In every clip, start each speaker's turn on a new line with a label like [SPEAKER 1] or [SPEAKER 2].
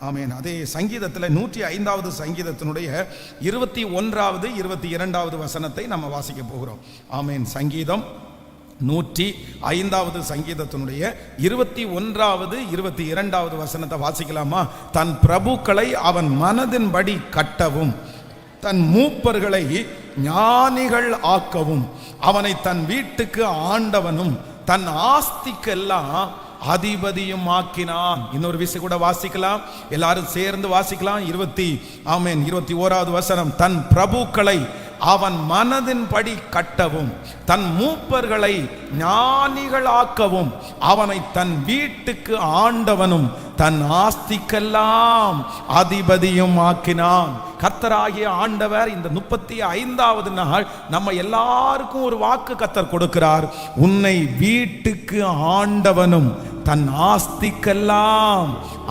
[SPEAKER 1] ஆமேன். அதே சங்கீதத்தில் 105வது சங்கீதத்தினுடைய 21வது 22வது வசனத்தை நம்ம வாசிக்க போகிறோம். ஆமேன். சங்கீதம் 105வது சங்கீதத்தினுடைய 21வது 22வது வசனத்தை வாசிக்கலாமா? தன் பிரபுக்களை அவன் மனதின்படி கட்டவும், தன் மூப்பர்களை ஞானிகள் ஆக்கவும், அவனை தன் வீட்டுக்கு ஆண்டவனும் தன் ஆஸ்திக்கெல்லாம் அதிபதியும் ஆக்கினான். இன்னொரு விஷயம் கூட வாசிக்கலாம், எல்லாரும் சேர்ந்து வாசிக்கலாம். 21வது வசனம், தன் பிரபுக்களை அவன் மனதின்படி கட்டவும், தன் மூப்பர்களை ஞானிகளாக்கவும், அவனை தன் வீட்டுக்கு ஆண்டவனும் தன் ஆஸ்திக்கெல்லாம் அதிபதியும் ஆக்கினான். கர்த்தராகிய ஆண்டவர் இந்த 35வது நாள் நம்ம எல்லாருக்கும் ஒரு வாக்கு கர்த்தர் கொடுக்கிறார். உன்னை வீட்டுக்கு ஆண்டவனும் தன் ஆஸ்திக்கெல்லாம்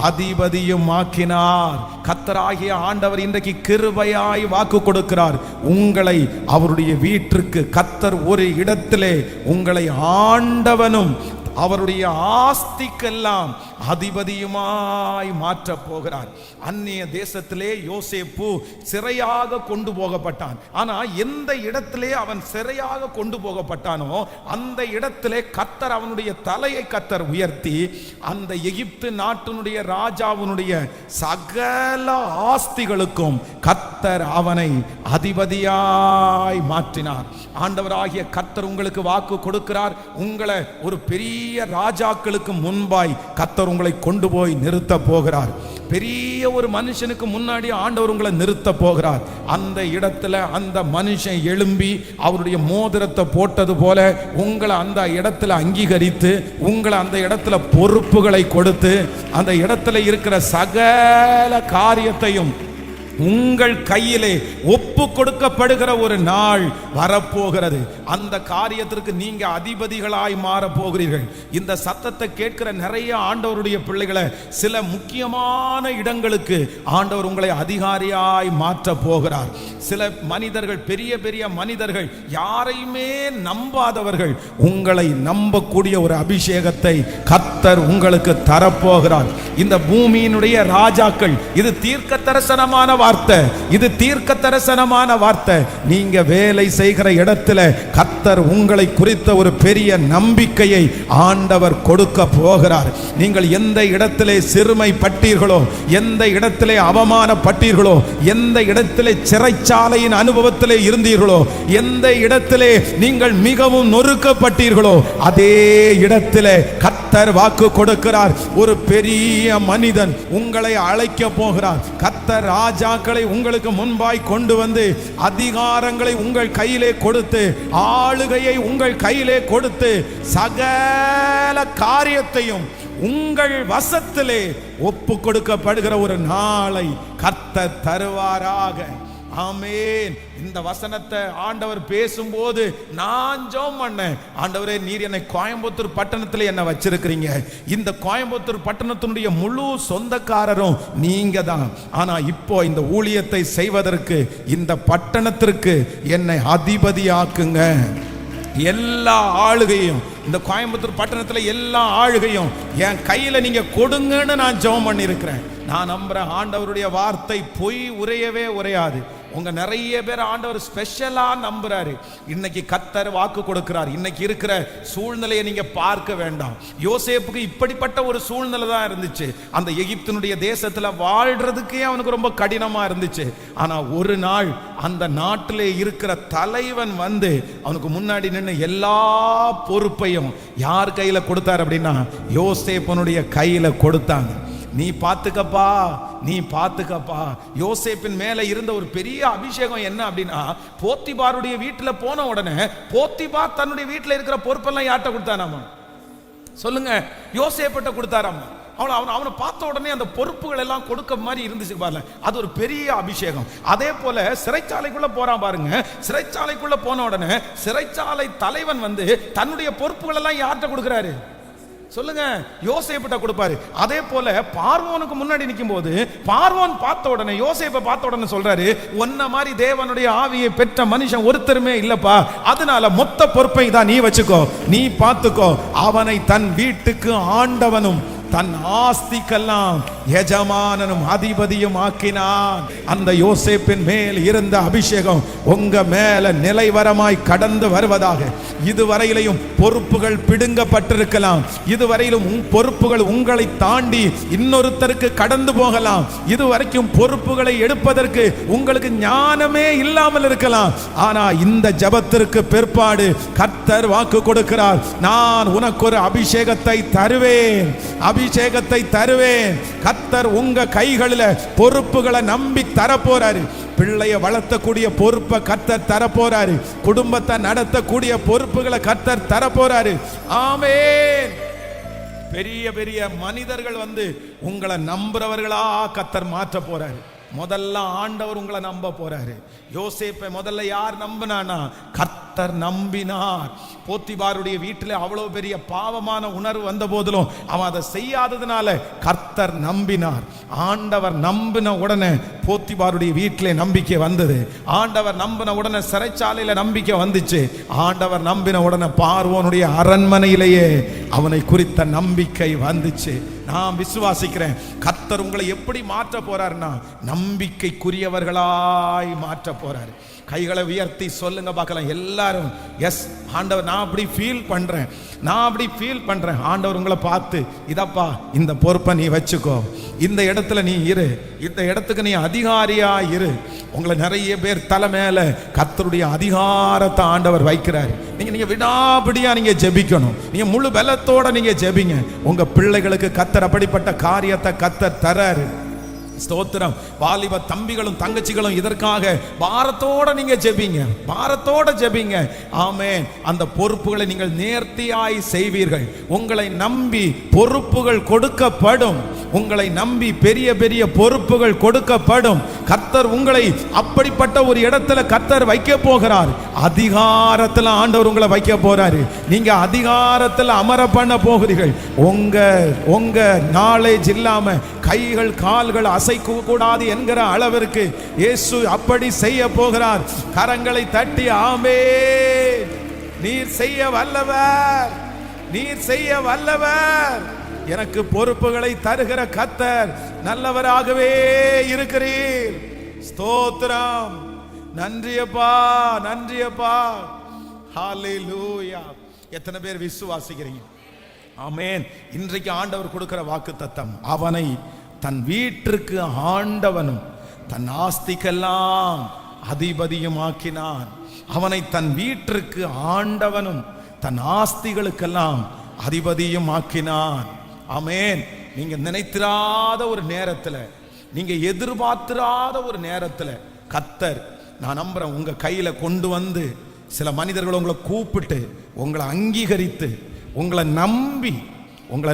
[SPEAKER 1] அதிபதியும் ஆக்கினார். கர்த்தராகிய ஆண்டவர் இன்றைக்கு கிருபையாய் வாக்கு கொடுக்கிறார். உங்களை அவருடைய வீட்டிற்கு கர்த்தர் ஒரு இடத்திலே உங்களை ஆண்டவனும் அவருடைய ஆஸ்திக்கெல்லாம் அதிபதியுமாய் மாற்ற போகிறார். அந்நிய தேசத்திலே யோசேப்பு சிறையாக கொண்டு போகப்பட்டான். ஆனா எந்த இடத்திலே அவன் சிறையாக கொண்டு போகப்பட்டானோ அந்த இடத்திலே கர்த்தர் அவனுடைய தலையை கர்த்தர் உயர்த்தி அந்த எகிப்து நாட்டினுடைய ராஜாவினுடைய சகல ஆஸ்திகளுக்கும் கர்த்தர் அவனை அதிபதியாய் மாற்றினார். ஆண்டவராகிய கர்த்தர் உங்களுக்கு வாக்கு கொடுக்கிறார். உங்களை ஒரு பெரிய ராஜாக்களுக்கு முன்பாய் கர்த்தர் உங்களை கொண்டு போய் நிறுத்த போகிறார். பெரிய ஒரு மனுஷனுக்கு முன்னாடி ஆண்டவர் உங்களை நிறுத்த போகிறார். அந்த இடத்துல அந்த மனுஷன் எழும்பி அவருடைய மோதிரத்தை போட்டது போல உங்களை அந்த இடத்துல அங்கீகரித்து உங்களை அந்த இடத்துல பொறுப்புகளை கொடுத்து அந்த இடத்துல இருக்கிற சகல காரியத்தையும் உங்கள் கையிலே ஒப்பு கொடுக்கப்படுகிற ஒரு நாள் வரப்போகிறது. அந்த காரியத்திற்கு நீங்க அதிபதிகளாய் மாற போகிறீர்கள். இந்த சத்தத்தை கேட்கிற நிறைய ஆண்டவருடைய பிள்ளைகளை சில முக்கியமான இடங்களுக்கு ஆண்டவர் உங்களை அதிகாரியாய் மாற்ற போகிறார். சில மனிதர்கள், பெரிய பெரிய மனிதர்கள், யாரையுமே நம்பாதவர்கள், உங்களை நம்பக்கூடிய ஒரு அபிஷேகத்தை கர்த்தர் உங்களுக்கு தரப்போகிறார். இந்த பூமியினுடைய ராஜாக்கள், இது தீர்க்க தரிசனமான வார்த்தை, இது தீர்க்க தரிசனமான வார்த்தை. நீங்க வேலை செய்கிற இடத்துல கர்த்தர் உங்களை குறித்த ஒரு பெரிய நம்பிக்கையை ஆண்டவர் கொடுக்க போகிறார். நீங்கள் எந்த இடத்திலே சிறுமைப்பட்டீர்களோ, எந்த இடத்திலே அவமானப்பட்டீர்களோ, எந்த இடத்திலே சிறைச்சாலையின் அனுபவத்திலே இருந்தீர்களோ, எந்த இடத்திலே நீங்கள் மிகவும் நொறுக்கப்பட்டீர்களோ, அதே இடத்திலே கர்த்தர் வாக்கு கொடுக்கிறார். ஒரு பெரிய மனிதன் உங்களை அழைக்க போகிறார். கர்த்தர் ராஜாக்களை உங்களுக்கு முன்பாய் கொண்டு வந்து அதிகாரங்களை உங்கள் கையிலே கொடுத்து ஆளுகையை உங்கள் கையிலே கொடுத்து சகல காரியத்தையும் உங்கள் வசத்திலே ஒப்பு கொடுக்கப்படுகிற ஒரு நாளை கர்த்தர் தருவாராக. ஆமென். இந்த வசனத்தை ஆண்டவர் பேசும்போது நான் ஜெபம் பண்ணேன், ஆண்டவரே நீர் என்னை கோயம்புத்தூர் பட்டணத்தில் என்ன வச்சிருக்கிறீங்க, இந்த கோயம்புத்தூர் பட்டணத்தினுடைய முழு சொந்தக்காரரும் நீங்க தான். ஆனா இப்போ இந்த ஊழியத்தை செய்வதற்கு இந்த பட்டணத்திற்கு என்னை அதிபதியாக்குங்க. எல்லா ஆளுகையும் இந்த கோயம்புத்தூர் பட்டணத்தில் எல்லா ஆளுகையும் என் கையில நீங்க கொடுங்கன்னு நான் ஜெபம் பண்ணி இருக்கிறேன். நான் நம்புறேன் ஆண்டவருடைய வார்த்தை பொய் உரையவே உரையாது. உங்க நிறைய பேர் ஆண்டவர் ஸ்பெஷலா நம்புறாரு. இன்னைக்கு கர்த்தர் வாக்கு கொடுக்கிறார். இன்னைக்கு இருக்கிற சூழ்நிலையை நீங்க பார்க்க வேண்டாம். யோசேப்புக்கு இப்படிப்பட்ட ஒரு சூழ்நிலை தான் இருந்துச்சு. அந்த எகிப்தினுடைய தேசத்துல வாழ்றதுக்கே அவனுக்கு ரொம்ப கடினமா இருந்துச்சு. ஆனா ஒரு நாள் அந்த நாட்டிலே இருக்கிற தலைவன் வந்து அவனுக்கு முன்னாடி நின்று எல்லா பொறுப்பையும் யார் கையில கொடுத்தார் அப்படின்னா யோசேப்பனுடைய கையில கொடுத்தாங்க. நீ பாத்துக்கப்பா, நீ பாத்துக்கப்பா. யோசேப்பின் மேல இருந்த ஒரு பெரிய அபிஷேகம் என்ன அப்படின்னா, போத்திபாருடைய வீட்டுல போன உடனே போத்திபார் தன்னுடைய வீட்டுல இருக்கிற பொறுப்பெல்லாம் யார்கிட்ட கொடுத்தானாமா? சொல்லுங்க, யோசேப்பிட்ட கொடுத்தாராமா. அவனை பார்த்த உடனே அந்த பொறுப்புகள் எல்லாம் கொடுக்க மாதிரி இருந்துச்சு பாருங்க. அது ஒரு பெரிய அபிஷேகம். அதே போல சிறைச்சாலைக்குள்ள போறான் பாருங்க. சிறைச்சாலைக்குள்ள போன உடனே சிறைச்சாலை தலைவன் வந்து தன்னுடைய பொறுப்புகள் எல்லாம் யார்கிட்ட கொடுக்கிறாரு? சொல்லுங்க, யோசேப்பிட்ட கொடுப்பாரு. அதே போல பார்வோனுக்கு முன்னாடி நிற்கும் போது பார்வோன் பார்த்த உடனே யோசேப்பை பார்த்த உடனே சொல்றாரு, ஒன்ன மாதிரி தேவனுடைய ஆவியை பெற்ற மனுஷன் ஒருத்தருமே இல்லப்பா, அதனால மொத்த பொறுப்பை தான் நீ வச்சுக்கோ, நீ பார்த்துக்கோ. அவனை தன் வீட்டுக்கு ஆண்டவனும் தன் ஆஸ்திக்கெல்லாம் எஜமானனும் அதிபதியும் ஆக்கினான். அந்த யோசேப்பின் மேல் இருந்த அபிஷேகம் உங்க மேல நிலைவரமாய் கடந்து வருவதாக. இதுவரையிலும் பொறுப்புகள் பிடுங்கப்பட்டிருக்கலாம், இதுவரையிலும் பொறுப்புகள் உங்களை தாண்டி இன்னொருத்தருக்கு கடந்து போகலாம், இதுவரைக்கும் பொறுப்புகளை எடுப்பதற்கு உங்களுக்கு ஞானமே இல்லாமல் இருக்கலாம். ஆனா இந்த ஜெபத்திற்கு பிற்பாடு கர்த்தர் வாக்கு கொடுக்கிறார், நான் உனக்கு ஒரு அபிஷேகத்தை தருவேன், அபிஷேகத்தை தருவேன். கர்த்தர் உங்க கைகளில் பொறுப்புகளை நம்பி தரப்போறாரு. பிள்ளைய வளர்த்தக்கூடிய பொறுப்பை கர்த்தர் தரப்போறாரு. குடும்பத்தை நடத்தக்கூடிய பொறுப்புகளை கர்த்தர் தரப்போறாரு. ஆமென். பெரிய பெரிய மனிதர்கள் வந்து உங்களை நம்புறவர்களா கர்த்தர் மாற்ற போறாரு. முதல்ல ஆண்டவர் உங்களை நம்ப போறாரு. யோசேப்பை முதல்ல யார் நம்பினானா? கர்த்தர் நம்பினார். போத்திபாருடைய வீட்டில் அவ்வளவு பெரிய பாவமான உணர்வு வந்த போதிலும் அவன் அதை செய்யாததுனால கர்த்தர் நம்பினார். ஆண்டவர் நம்பின உடனே போத்திபாருடைய வீட்டிலே நம்பிக்கை வந்தது. ஆண்டவர் நம்பின உடனே சிறைச்சாலையில நம்பிக்கை வந்துச்சு. ஆண்டவர் நம்பின உடனே பார்வோனுடைய அரண்மனையிலேயே அவனை குறித்த நம்பிக்கை வந்துச்சு. நான் விசுவாசிக்கிறேன் கர்த்தர் உங்களை எப்படி மாற்ற போறாருன்னா நம்பிக்கைக்குரியவர்களாய் மாற்ற போறாரு. கைகளை உயர்த்தி சொல்லுங்க பார்க்கலாம் எல்லாரும். எஸ் ஆண்டவர், நான் அப்படி ஃபீல் பண்றேன், நான் அப்படி ஃபீல் பண்றேன். ஆண்டவர் உங்களை பார்த்து, இதப்பா இந்த பொறுப்பை நீ வச்சுக்கோ, இந்த இடத்துல நீ இரு, இந்த இடத்துக்கு நீ அதிகாரியா இரு. உங்களை நிறைய பேர் தலை மேல கர்த்தருடைய அதிகாரத்தை ஆண்டவர் வைக்கிறார். நீங்க விடாபிடியா நீங்க ஜெபிக்கணும். நீங்க முழு பலத்தோட நீங்க ஜெபிங்க. உங்க பிள்ளைகளுக்கு கர்த்தர் அப்படிப்பட்ட காரியத்தை கர்த்தர் தராரு. ஸ்தோத்திரம். வாலிப தம்பிகளும் தங்கச்சிகளும் இதற்காக பாரத்தோட நீங்க ஜெபிங்க, பாரத்தோட ஜெபிங்க. ஆமென். அந்த பொறுப்புகளை நீங்கள் நேர்த்தியாய் செய்வீர்கள். உங்களை நம்பி பொறுப்புகள் கொடுக்கப்படும். உங்களை நம்பி பெரிய பெரிய பொறுப்புகள் கொடுக்கப்படும். கர்த்தர் உங்களை அப்படிப்பட்ட ஒரு இடத்துல கர்த்தர் வைக்க போகிறார். அதிகாரத்தில் ஆண்டவர் உங்களை வைக்க போறாரு. நீங்க அதிகாரத்தில் அமர பண்ண போகிறீர்கள். உங்க நாலேஜ் இல்லாம கைகள் கால்கள் அசைக்க கூடாது என்கிற அளவிற்கு இயேசு அப்படி செய்ய போகிறார். கரங்களை தட்டி ஆமென். நீர் செய்ய வல்லவர், நீர் செய்ய வல்லவர். எனக்கு பொறுப்புகளை தருகிற கர்த்தர் நல்லவராகவே இருக்கிறீர். ஸ்தோத்திரம். நன்றியப்பா, நன்றியப்பா. ஹல்லேலூயா. எத்தனை பேர் விசுவாசிக்கிறீங்க? ஆமென். இன்றைக்கு ஆண்டவர் கொடுக்கிற வாக்குத்தத்தம், அவனை தன் வீட்டிற்கு ஆண்டவனும் தன் ஆஸ்திக்கெல்லாம் அதிபதியும் ஆக்கினான். அவனை தன் வீட்டிற்கு ஆண்டவனும் தன் ஆஸ்திகளுக்கெல்லாம் அதிபதியும் ஆக்கினான். ஆமென். நீங்க நினைத்திராத ஒரு நேரத்தில், நீங்க எதிர்பார்த்திராத ஒரு நேரத்தில் கர்த்தர், நான் நம்புறேன், உங்க கையில கொண்டு வந்து சில மனிதர்கள் உங்களை கூப்பிட்டு உங்களை அங்கீகரித்து உங்களை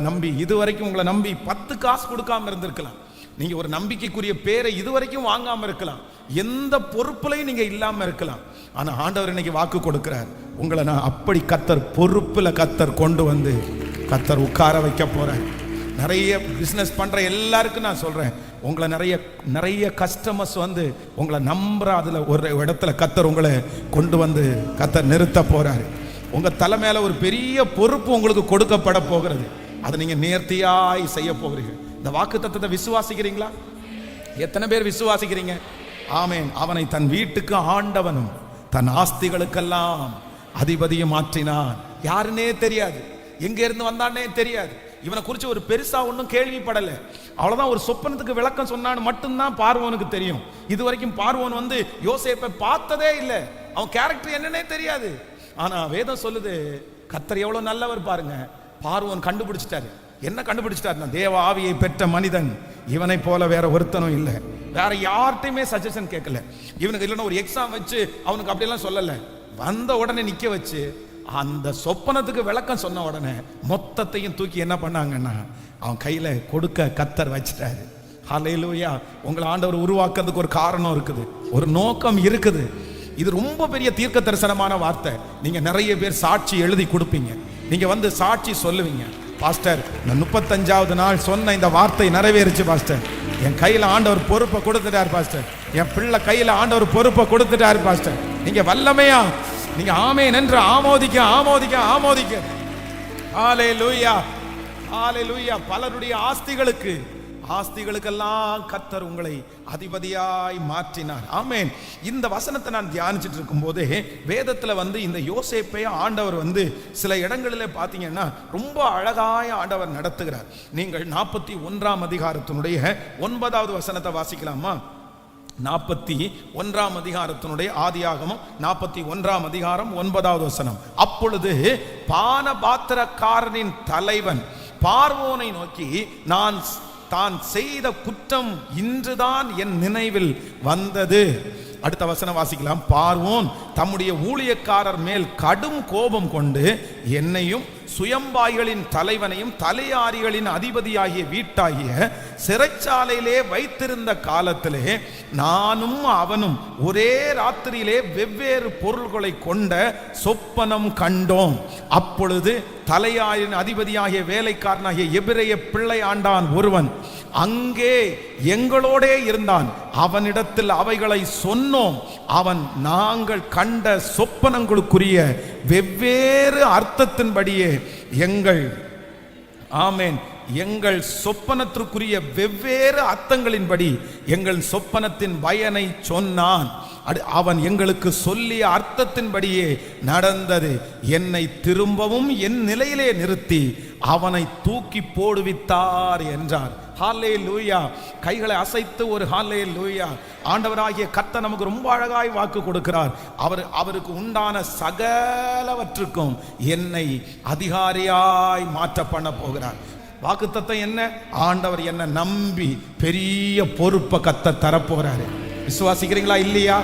[SPEAKER 1] நம்பி இதுவரைக்கும் உங்களை நம்பி 10 காசு கொடுக்காம இருந்திருக்கலாம். நீங்க ஒரு நம்பிக்கைக்குரிய பேரை இதுவரைக்கும் வாங்காம இருக்கலாம். எந்த பொறுப்புலையும் நீங்க இல்லாம இருக்கலாம். ஆனா ஆண்டவர் இன்னைக்கு வாக்கு கொடுக்கிறார், உங்களை நான் அப்படி கர்த்தர் பொறுப்புல கர்த்தர் கொண்டு வந்து கர்த்தர் உட்கார வைக்க போறேன். நிறைய பிசினஸ் பண்ற எல்லாருக்கும் நான் சொல்றேன், உங்களை நிறைய கஸ்டமர்ஸ் வந்து உங்களை நம்புற அதுல ஒரு இடத்துல கர்த்தர் உங்களை கொண்டு வந்து கர்த்தர் நிறுத்த போறாரு. உங்க தலை மேல ஒரு பெரிய பொறுப்பு உங்களுக்கு கொடுக்கப்பட போகிறது. அதை நீங்க நேர்த்தியாய் செய்ய போகிறீர்கள். இந்த வாக்குத்தத்தத்தை விசுவாசிக்கிறீங்களா? எத்தனை பேர் விசுவாசிக்கிறீங்க? ஆமென். அவனை தன் வீட்டுக்கு ஆண்டவனும் தன் ஆஸ்திகளுக்கெல்லாம் அதிபதியும் மாற்றினான். யாருன்னே தெரியாது, எங்க இருந்து வந்தானே தெரியாது. இவனை குறித்து ஒரு பெருசா ஒன்றும் கேள்விப்படல. அவ்வளவுதான். ஒரு சொப்பனத்துக்கு விளக்கம் சொன்னான்னு மட்டும்தான் பார்வோனுக்கு தெரியும். இதுவரைக்கும் பார்வோன் வந்து யோசேப்பை பார்த்ததே இல்லை. அவன் கேரக்டர் என்னன்னே தெரியாது. ஆனா வேதம் சொல்லுது, கர்த்தர் எவ்வளவு நல்லவர் பாருங்க. பார்வோன் கண்டுபிடிச்சிட்டாரு. என்ன கண்டுபிடிச்சிட்டாருன்னா, தேவ ஆவியை பெற்ற மனிதன் இவனை போல வேற ஒருத்தனும் இல்லை. வேற யார்கிட்டையுமே சஜஷன் கேட்கல. இவனுக்கு இல்லைன்னா ஒரு எக்ஸாம் வச்சு அவனுக்கு அப்படியெல்லாம் சொல்லல. வந்த உடனே நிக்க வச்சு அந்த சொப்பனத்துக்கு விளக்கம் சொன்ன உடனே மொத்தத்தையும் தூக்கி என்ன பண்ணாங்கன்னா அவன் கையில கொடுக்க கர்த்தர் வச்சிட்டாரு. ஹல்லேலூயா. உங்களை ஆண்டவர் உருவாக்குறதுக்கு ஒரு காரணம் இருக்குது, ஒரு நோக்கம் இருக்குது. இது ரொம்ப பெரிய தீர்க்க தரிசனமான வார்த்தை. நீங்க நிறைய பேர் சாட்சி எழுதி கொடுப்பீங்க. நீங்க வந்து சாட்சி சொல்லுவீங்க, பாஸ்டர் நான் 35வது நாள் சொன்ன இந்த வார்த்தை நிறைவேறிச்சு பாஸ்டர். என் கையில ஆண்டவர் பொறுப்பை கொடுத்துட்டார் பாஸ்டர். என் பிள்ளை கையில ஆண்டவர் பொறுப்பை கொடுத்துட்டார் பாஸ்டர். நீங்க வல்லமையா நீங்க ஆமென் என்று ஆமோதிக்க ஆமோதிக்க ஆமோதிக்க. ஹல்லேலூயா. ஹalleluya. பலருடைய ஆஸ்திகளுக்கெல்லாம் கர்த்தர் உங்களை அதிபதியாய் மாற்றினார். ஆமென். இந்த வசனத்தை நான் தியானிச்சிட்டு இருக்கும் போதே வேதத்துல இந்த யோசேப்பை ஆண்டவர் சில இடங்களிலே பார்த்தீங்கன்னா ரொம்ப அழகாய் ஆண்டவர் நடத்துகிறார். நீங்கள் 41ஆம் அதிகாரத்தினுடைய 9வது வசனத்தை வாசிக்கலாமா? 41ஆம் அதிகாரத்தினுடைய ஆதியாகமம் 41ஆம் அதிகாரம் 9வது வசனம். அப்பொழுது பானபாத்திரக்காரனின் தலைவன் பார்வோனை நோக்கி, தான் செய்த குற்றம் இன்றுதான் என் நினைவில் வந்தது. அடுத்த வசனம் வாசிக்கலாம். பார்வோன் தம்முடைய ஊழியக்காரர் மேல் கடும் கோபம் கொண்டு என்னையும் சுயம்பாய்களின் தலைவனையும் தலையாரிகளின் அதிபதியாகிய வீட்டாகிய சிறைச்சாலையிலே வைத்திருந்த காலத்திலே நானும் அவனும் ஒரே ராத்திரியிலே வெவ்வேறு பொருள்களை கொண்ட சொப்பனம் கண்டோம். அப்பொழுது தலையாரின் அதிபதியாகிய வேலைக்காரனாகிய எபிரெய பிள்ளை ஆண்டான் ஒருவன் அங்கே எங்களோடே இருந்தான். அவனிடத்தில் அவைகளை சொன்னோம். அவன் நாங்கள் கண்ட சொப்பனங்களுக்குரிய வெவ்வேறு அர்த்தத்தின்படியே எங்கள் சொப்பனத்திற்குரிய வெவ்வேறு அர்த்தங்களின்படி எங்கள் சொப்பனத்தின் பயனை சொன்னான். அவன் எங்களுக்கு சொல்லிய அர்த்தத்தின்படியே நடந்தது. என்னை திரும்பவும் என் நிலையிலே நிறுத்தி அவனை தூக்கி போடுவித்தார் என்றார். ஹல்லேலூயா. கைகளை அசைத்து ஒரு ஹல்லேலூயா. ஆண்டவராகிய கர்த்தர் நமக்கு ரொம்ப அழகாய் வாக்கு கொடுக்கிறார். அவருக்கு உண்டான சகலவற்றுக்கும் என்னை அதிகாரியாய் மாற்ற பண்ண போகிறார். வாக்குத்தத்தம் என்ன? ஆண்டவர் என்ன நம்பி பெரிய பொறுப்பை கர்த்தர் தரப்போறாரு. விசுவாசிக்கிறீங்களா இல்லையா?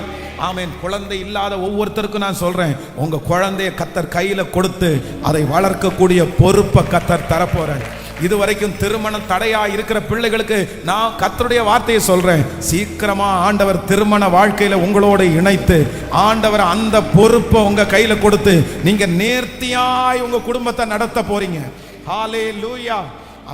[SPEAKER 1] ஆமென். குழந்தை இல்லாத ஒவ்வொருத்தருக்கும் நான் சொல்றேன், உங்க குழந்தைய கர்த்தர் கையில கொடுத்து அதை வளர்க்கக்கூடிய பொறுப்பை கர்த்தர் தரப்போறாரு. இதுவரைக்கும் திருமணம் தடையா இருக்கிற பிள்ளைகளுக்கு நான் கர்த்தருடைய வார்த்தையை சொல்றேன், சீக்கிரமா ஆண்டவர் திருமண வாழ்க்கையில உங்களோட இணைத்து ஆண்டவர் அந்த பொறுப்பை உங்க கையில கொடுத்து நீங்க நேர்த்தியாய் உங்க குடும்பத்தை நடத்த போறீங்க. ஹல்லேலூயா.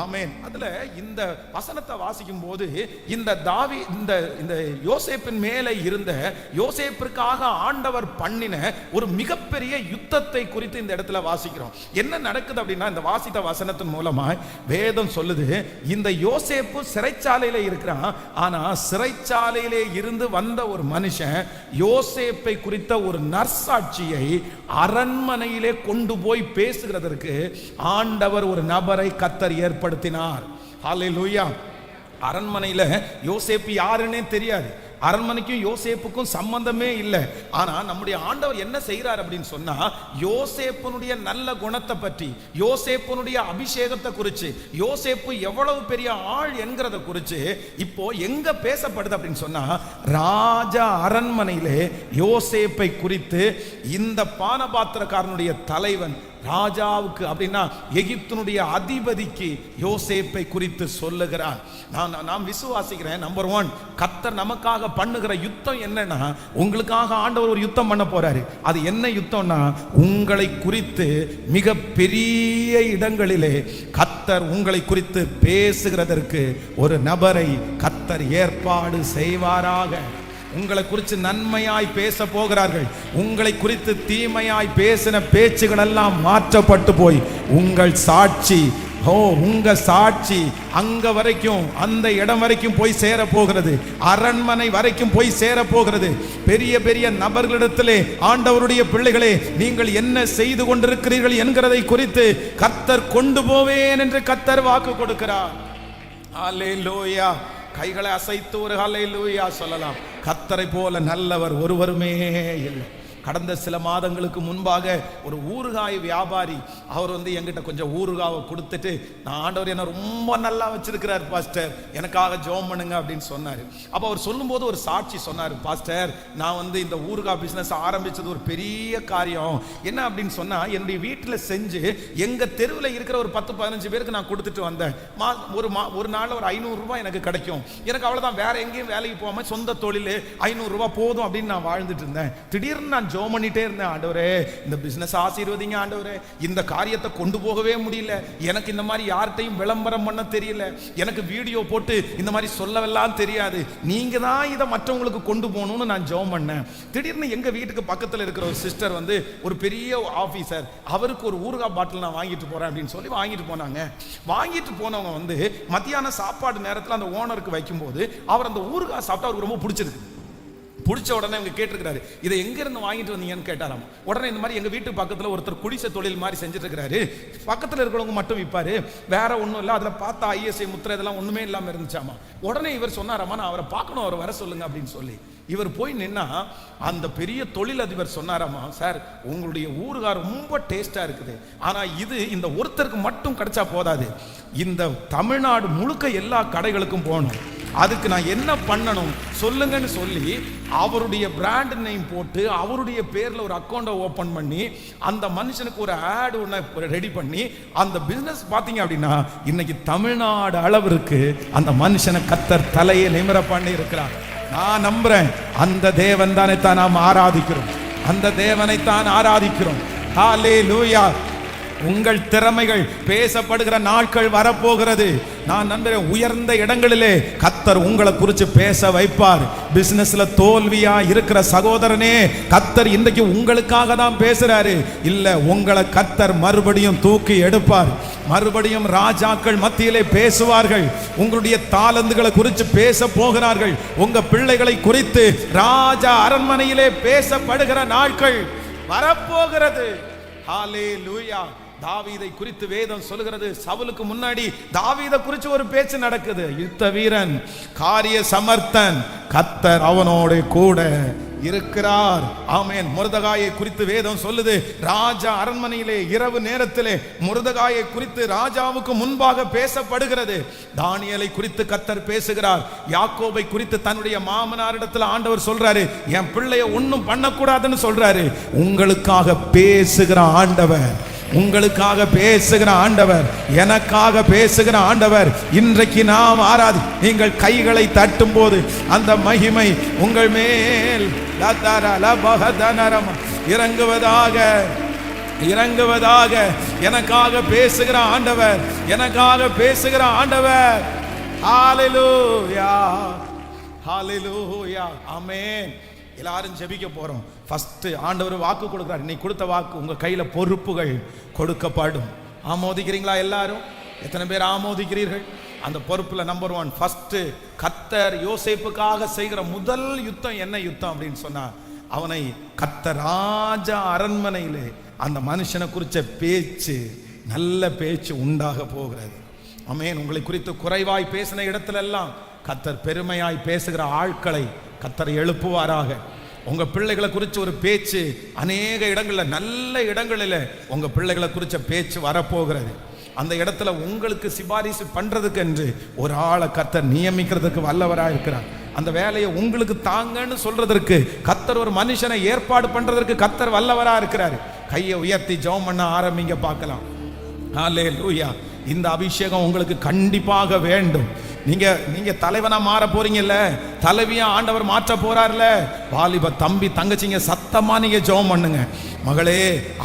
[SPEAKER 1] ஆமென். அதுல இந்த வசனத்தை வாசிக்கும் போது இந்த யோசேப்பின் மேலே இருந்த யோசேப்பிற்காக ஆண்டவர் பண்ணின ஒரு மிகப்பெரிய யுத்தத்தை குறித்து இந்த இடத்துல வாசிக்கிறோம். என்ன நடக்குது அப்படின்னா, இந்த வாசித்த வசனத்தின் மூலமா வேதம் சொல்லுது, இந்த யோசேப்பு சிறைச்சாலையில இருக்கிறான். ஆனா சிறைச்சாலையிலே இருந்து வந்த ஒரு மனுஷன் யோசேப்பை குறித்த ஒரு நற்சாட்சியை அரண்மனையிலே கொண்டு போய் பேசுகிறதற்கு ஆண்டவர் ஒரு நபரை கர்த்தர் ஏற்படுத்தினார். ஹல்லேலூயா. அரண்மனையில யோசேப்பு யாருன்னே தெரியாது. அரண்மனைக்கும் யோசேப்புக்கும் சம்பந்தமே இல்லை. ஆனா நம்முடைய ஆண்டவர் என்ன செய்யறார் அப்படின்னு சொன்னா, யோசேப்புனுடைய நல்ல குணத்தை பற்றி, யோசேப்புனுடைய அபிஷேகத்தை குறித்து, யோசேப்பு எவ்வளவு பெரிய ஆள் என்கிறத குறித்து இப்போ எங்க பேசப்படுது அப்படின்னு சொன்னா, ராஜா அரண்மனையிலே யோசேப்பை குறித்து இந்த பானபாத்திரக்காரனுடைய தலைவன் ராஜாவுக்கு அப்படின்னா எகிப்தினுடைய அதிபதிக்கு யோசேப்பை குறித்து சொல்லுகிறான். நான் விசுவாசிக்கிறேன், நம்பர் 1, கர்த்தர் நமக்காக பண்ணுகிற யுத்தம் என்னன்னா, உங்களுக்காக ஆண்டவர் ஒரு யுத்தம் பண்ண போறாரு. அது என்ன யுத்தம்னா, உங்களை குறித்து மிக பெரிய இடங்களிலே கர்த்தர் உங்களை குறித்து பேசுகிறதற்கு ஒரு நபரை கர்த்தர் ஏற்பாடு செய்வாராக. உங்களை குறித்து நன்மையாய் பேச போகிறார்கள். உங்களை குறித்து தீமையாய் பேசின பேச்சுகள் எல்லாம் மாற்றப்பட்டு போய் உங்கள் சாட்சி உங்க சாட்சி அங்க வரைக்கும், அந்த இடம் வரைக்கும் போய் சேர போகிறது. அரண்மனை வரைக்கும் போய் சேர போகிறது. பெரிய பெரிய நபர்களிடத்திலே ஆண்டவருடைய பிள்ளைகளே, நீங்கள் என்ன செய்து கொண்டிருக்கிறீர்கள் என்கிறதை குறித்து கர்த்தர் கொண்டு போவேன் என்று கர்த்தர் வாக்கு கொடுக்கிறார். ஹல்லேலூயா. கைகளை அசைத்து ஒரு ஹல்லேலூயா சொல்லலாம். கர்த்தரை போல நல்லவர் ஒருவருமே இல்லை. கடந்த சில மாதங்களுக்கு முன்பாக ஒரு ஊறுகாய் வியாபாரி அவர் என்கிட்ட கொஞ்சம் ஊறுகாவை கொடுத்துட்டு, நான் ஆண்டவர் என்ன ரொம்ப நல்லா வச்சிருக்கிறார் பாஸ்டர், எனக்காக ஜெபம் பண்ணுங்க அப்படின்னு சொன்னார். அப்போ அவர் சொல்லும்போது ஒரு சாட்சி சொன்னார். பாஸ்டர், நான் இந்த ஊறுகாய் பிஸ்னஸ் ஆரம்பிச்சது ஒரு பெரிய காரியம். என்ன அப்படின்னு சொன்னா, என்னுடைய வீட்டில் செஞ்சு எங்க தெருவில் இருக்கிற ஒரு 10-15 பேருக்கு நான் கொடுத்துட்டு வந்தேன். ஒரு நாள் ஒரு 500 ரூபாய் எனக்கு கிடைக்கும். எனக்கு அவ்வளவுதான், வேற எங்கேயும் வேலைக்கு போகாம சொந்த தொழில் 500 ரூபாய் போதும் அப்படின்னு நான் வாழ்ந்துட்டு இருந்தேன். திடீர்னு நான் ஜெபம் பண்ணிட்டே இருந்தேன், ஆண்டவரே இந்த பிசினஸ் ஆசீர்வதிங்க ஆண்டவரே, இந்த காரியத்தை கொண்டு போகவே முடியல, எனக்கு இந்த மாதிரி யார்கிட்டையும் விளம்பரம் பண்ண தெரியல, எனக்கு வீடியோ போட்டு இந்த மாதிரி சொல்லவெல்லாம் தெரியாது, நீங்க தான் இதை மற்றவங்களுக்கு கொண்டு போகணும்னு நான் ஜெபம் பண்ணேன். திடீர்னு எங்க வீட்டுக்கு பக்கத்தில் இருக்கிற ஒரு சிஸ்டர் வந்து ஒரு பெரிய ஆபீசர், அவருக்கு ஒரு ஊறுகாய் பாட்டில் நான் வாங்கிட்டு போறேன் அப்படின்னு சொல்லி வாங்கிட்டு போனாங்க. வாங்கிட்டு போனவங்க வந்து மத்தியான சாப்பாடு நேரத்தில் அந்த ஓனருக்கு வைக்கும்போது அவர் அந்த ஊறுகாய் சாப்பிட்டு அவருக்கு ரொம்ப பிடிச்சிருக்கு. பிடிச்ச உடனே இவங்க கேட்டிருக்கிறாரு, இதை எங்க இருந்து வாங்கிட்டு வந்தீங்கன்னு கேட்டாராம். உடனே இந்த மாதிரி எங்க வீட்டு பக்கத்துல ஒருத்தர் குடிசை தொழில் மாதிரி செஞ்சுட்டு இருக்கிறாரு, பக்கத்துல இருக்கிறவங்க மட்டும் விற்பாரு, வேற ஒன்றும் இல்லை, அதுல பார்த்தா ISI முத்திரை இதெல்லாம் ஒண்ணுமே இல்லாம இருந்துச்சாமா. உடனே இவர் சொன்னாராமா, நான் அவரை பார்க்கணும், அவரை வர சொல்லுங்க அப்படின்னு சொல்லி இவர் போய் நின்னா அந்த பெரிய தொழிலதிபர் சொன்னாராமா, சார் உங்களுடைய ஊறுகாய் ரொம்ப டேஸ்டா இருக்குது, ஆனா இது இந்த ஒருத்தருக்கு மட்டும் கிடைச்சா போதாது, இந்த தமிழ்நாடு முழுக்க எல்லா கடைகளுக்கும் போகணும், அதுக்கு நான் என்ன பண்ணணும் சொல்லுங்கன்னு சொல்லி அவருடைய பிராண்ட் நேம் போட்டு அவருடைய பேர்ல ஒரு அக்கௌண்ட்டை ஓபன் பண்ணி அந்த மனுஷனுக்கு ஒரு ஆட் ஒன்று ரெடி பண்ணி அந்த பிசினஸ் பார்த்தீங்க அப்படின்னா இன்னைக்கு தமிழ்நாடு அளவிற்கு அந்த மனுஷனை கர்த்தர் தலையை நிமிர பண்ணி இருக்கிறார். நான் நம்புறேன் அந்த தேவன் தானே தான் நாம் ஆராதிக்கிறோம், அந்த தேவனை தான் ஆராதிக்கிறோம். ஹல்லேலூயா. உங்கள் திறமைகள் பேசப்படுகிற நாட்கள் வரப்போகிறது. நான் நம்புறேன் உயர்ந்த இடங்களிலே கர்த்தர் உங்களை குறித்து பேச வைப்பார். பிசினஸ்ல தோல்வியா இருக்கிற சகோதரனே, கர்த்தர் இன்றைக்கு உங்களுக்காக தான் பேசுறாரு. இல்ல, உங்களை கர்த்தர் மறுபடியும் தூக்கி எடுப்பார். மறுபடியும் ராஜாக்கள் மத்தியிலே பேசுவார்கள். உங்களுடைய தாளந்துகளை குறித்து பேச போகிறார்கள். உங்க பிள்ளைகளை குறித்து ராஜா அரண்மனையிலே பேசப்படுகிற நாட்கள் வரப்போகிறது. ஹல்லேலூயா. தாவீதை குறித்து வேதம் சொல்லுகிறது, சவுலுக்கு முன்னாடி தாவீதை குறித்து ஒரு பேச்சு நடக்குது. யுத்த வீரன், காரிய சமர்த்தன், கர்த்தர் அவனோடு கூட இருக்கிறார். ஆமென். முர்தகாயை குறித்து வேதம் சொல்லுது, ராஜா அரண்மனையிலே இரவு நேரத்திலே முர்தகாயை குறித்து ராஜாவுக்கு முன்பாக பேசப்படுகிறது. தானியேலை குறித்து கர்த்தர் பேசுகிறார். யாக்கோபை குறித்து தன்னுடைய மாமனாரிடத்தில் ஆண்டவர் சொல்றாரு, என் பிள்ளைய ஒன்னும் பண்ணக்கூடாதுன்னு சொல்றாரு. உங்களுக்காக பேசுகிற ஆண்டவர், உங்களுக்காக பேசுகிற ஆண்டவர், எனக்காக பேசுகிற ஆண்டவர். இன்றைக்கு நாம் ஆராதி, நீங்கள் கைகளை தட்டும் போது அந்த மகிமை உங்கள் மேல் இறங்குவதாக, இறங்குவதாக. எனக்காக பேசுகிற ஆண்டவர், எனக்காக பேசுகிற ஆண்டவர். ஹல்லேலூயா, ஹல்லேலூயா, ஆமென். எல்லாரும் ஜெபிக்க போறோம். ஃபர்ஸ்ட் ஆண்டவர் வாக்கு கொடுக்கிறார். நீ கொடுத்த வாக்கு, உங்க கையில பொறுப்புகள் கொடுக்கப்படும். ஆமோதிக்கிறீங்களா? எல்லாரும் எத்தனை பேர் ஆமோதிக்கிறீர்கள்? அந்த பொறுப்புல நம்பர் 1 ஃபர்ஸ்ட், கர்த்தர் யோசேப்புக்காக செய்கிற முதல் யுத்தம் என்ன யுத்தம் அப்படின்னு சொன்னா, அவனை கர்த்தர் ராஜா அரண்மனையிலே அந்த மனுஷனை குறிச்ச பேச்சு, நல்ல பேச்சு உண்டாக போகிறது. ஆமென். உங்களை குறித்து குறைவாய் பேசின இடத்துல எல்லாம் கர்த்தர் பெருமையாய் பேசுகிற ஆட்களை கர்த்தர் எழுப்புவாராக. உங்க பிள்ளைகளை குறித்து ஒரு பேச்சு அநேக இடங்களில், நல்ல இடங்களில் உங்க பிள்ளைகளை குறித்த பேச்சு வரப்போகிறது. அந்த இடத்துல உங்களுக்கு சிபாரிசு பண்றதுக்கு என்று ஒரு ஆளை கர்த்தர் நியமிக்கிறதுக்கு வல்லவராக இருக்கிறார். அந்த வேலையை உங்களுக்கு தாங்கன்னு சொல்றதற்கு கர்த்தர் ஒரு மனுஷனை ஏற்பாடு பண்றதற்கு கர்த்தர் வல்லவராக இருக்கிறார். கையை உயர்த்தி ஜெபம் பண்ண ஆரம்பிங்க, பார்க்கலாம். ஹல்லேலூயா. இந்த அபிஷேகம் உங்களுக்கு கண்டிப்பாக வேண்டும். நீங்க தலைவனா மாற போறீங்கல்ல, தலைவியா ஆண்டவர் மாற்ற போறார்ல, வாலிப தம்பி தங்கச்சிங்க சத்தமா நீங்க ஜெபம் பண்ணுங்க. மகளே,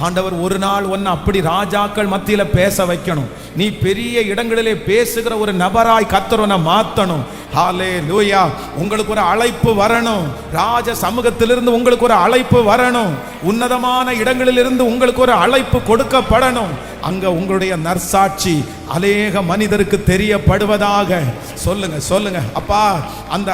[SPEAKER 1] ஆண்டவர் ஒரு நாள் ஒன்னு அப்படி ராஜாக்கள் மத்தியில பேச வைக்கணும். நீ பெரிய இடங்களிலே பேசுகிற ஒரு நபராய் கர்த்தர் உன்னை மாத்தணும். ஹல்லேலூயா. உங்களுக்கு ஒரு அழைப்பு வரணும். ராஜ சமூகத்திலிருந்து உங்களுக்கு ஒரு அழைப்பு வரணும். உன்னதமான இடங்களிலிருந்து உங்களுக்கு ஒரு அழைப்பு கொடுக்கப்படணும். அங்க உங்களுடைய நற்சாட்சி அநேக மனிதருக்கு தெரியப்படுவதாக. சொல்லுங்க, சொல்லுங்க. அப்பா,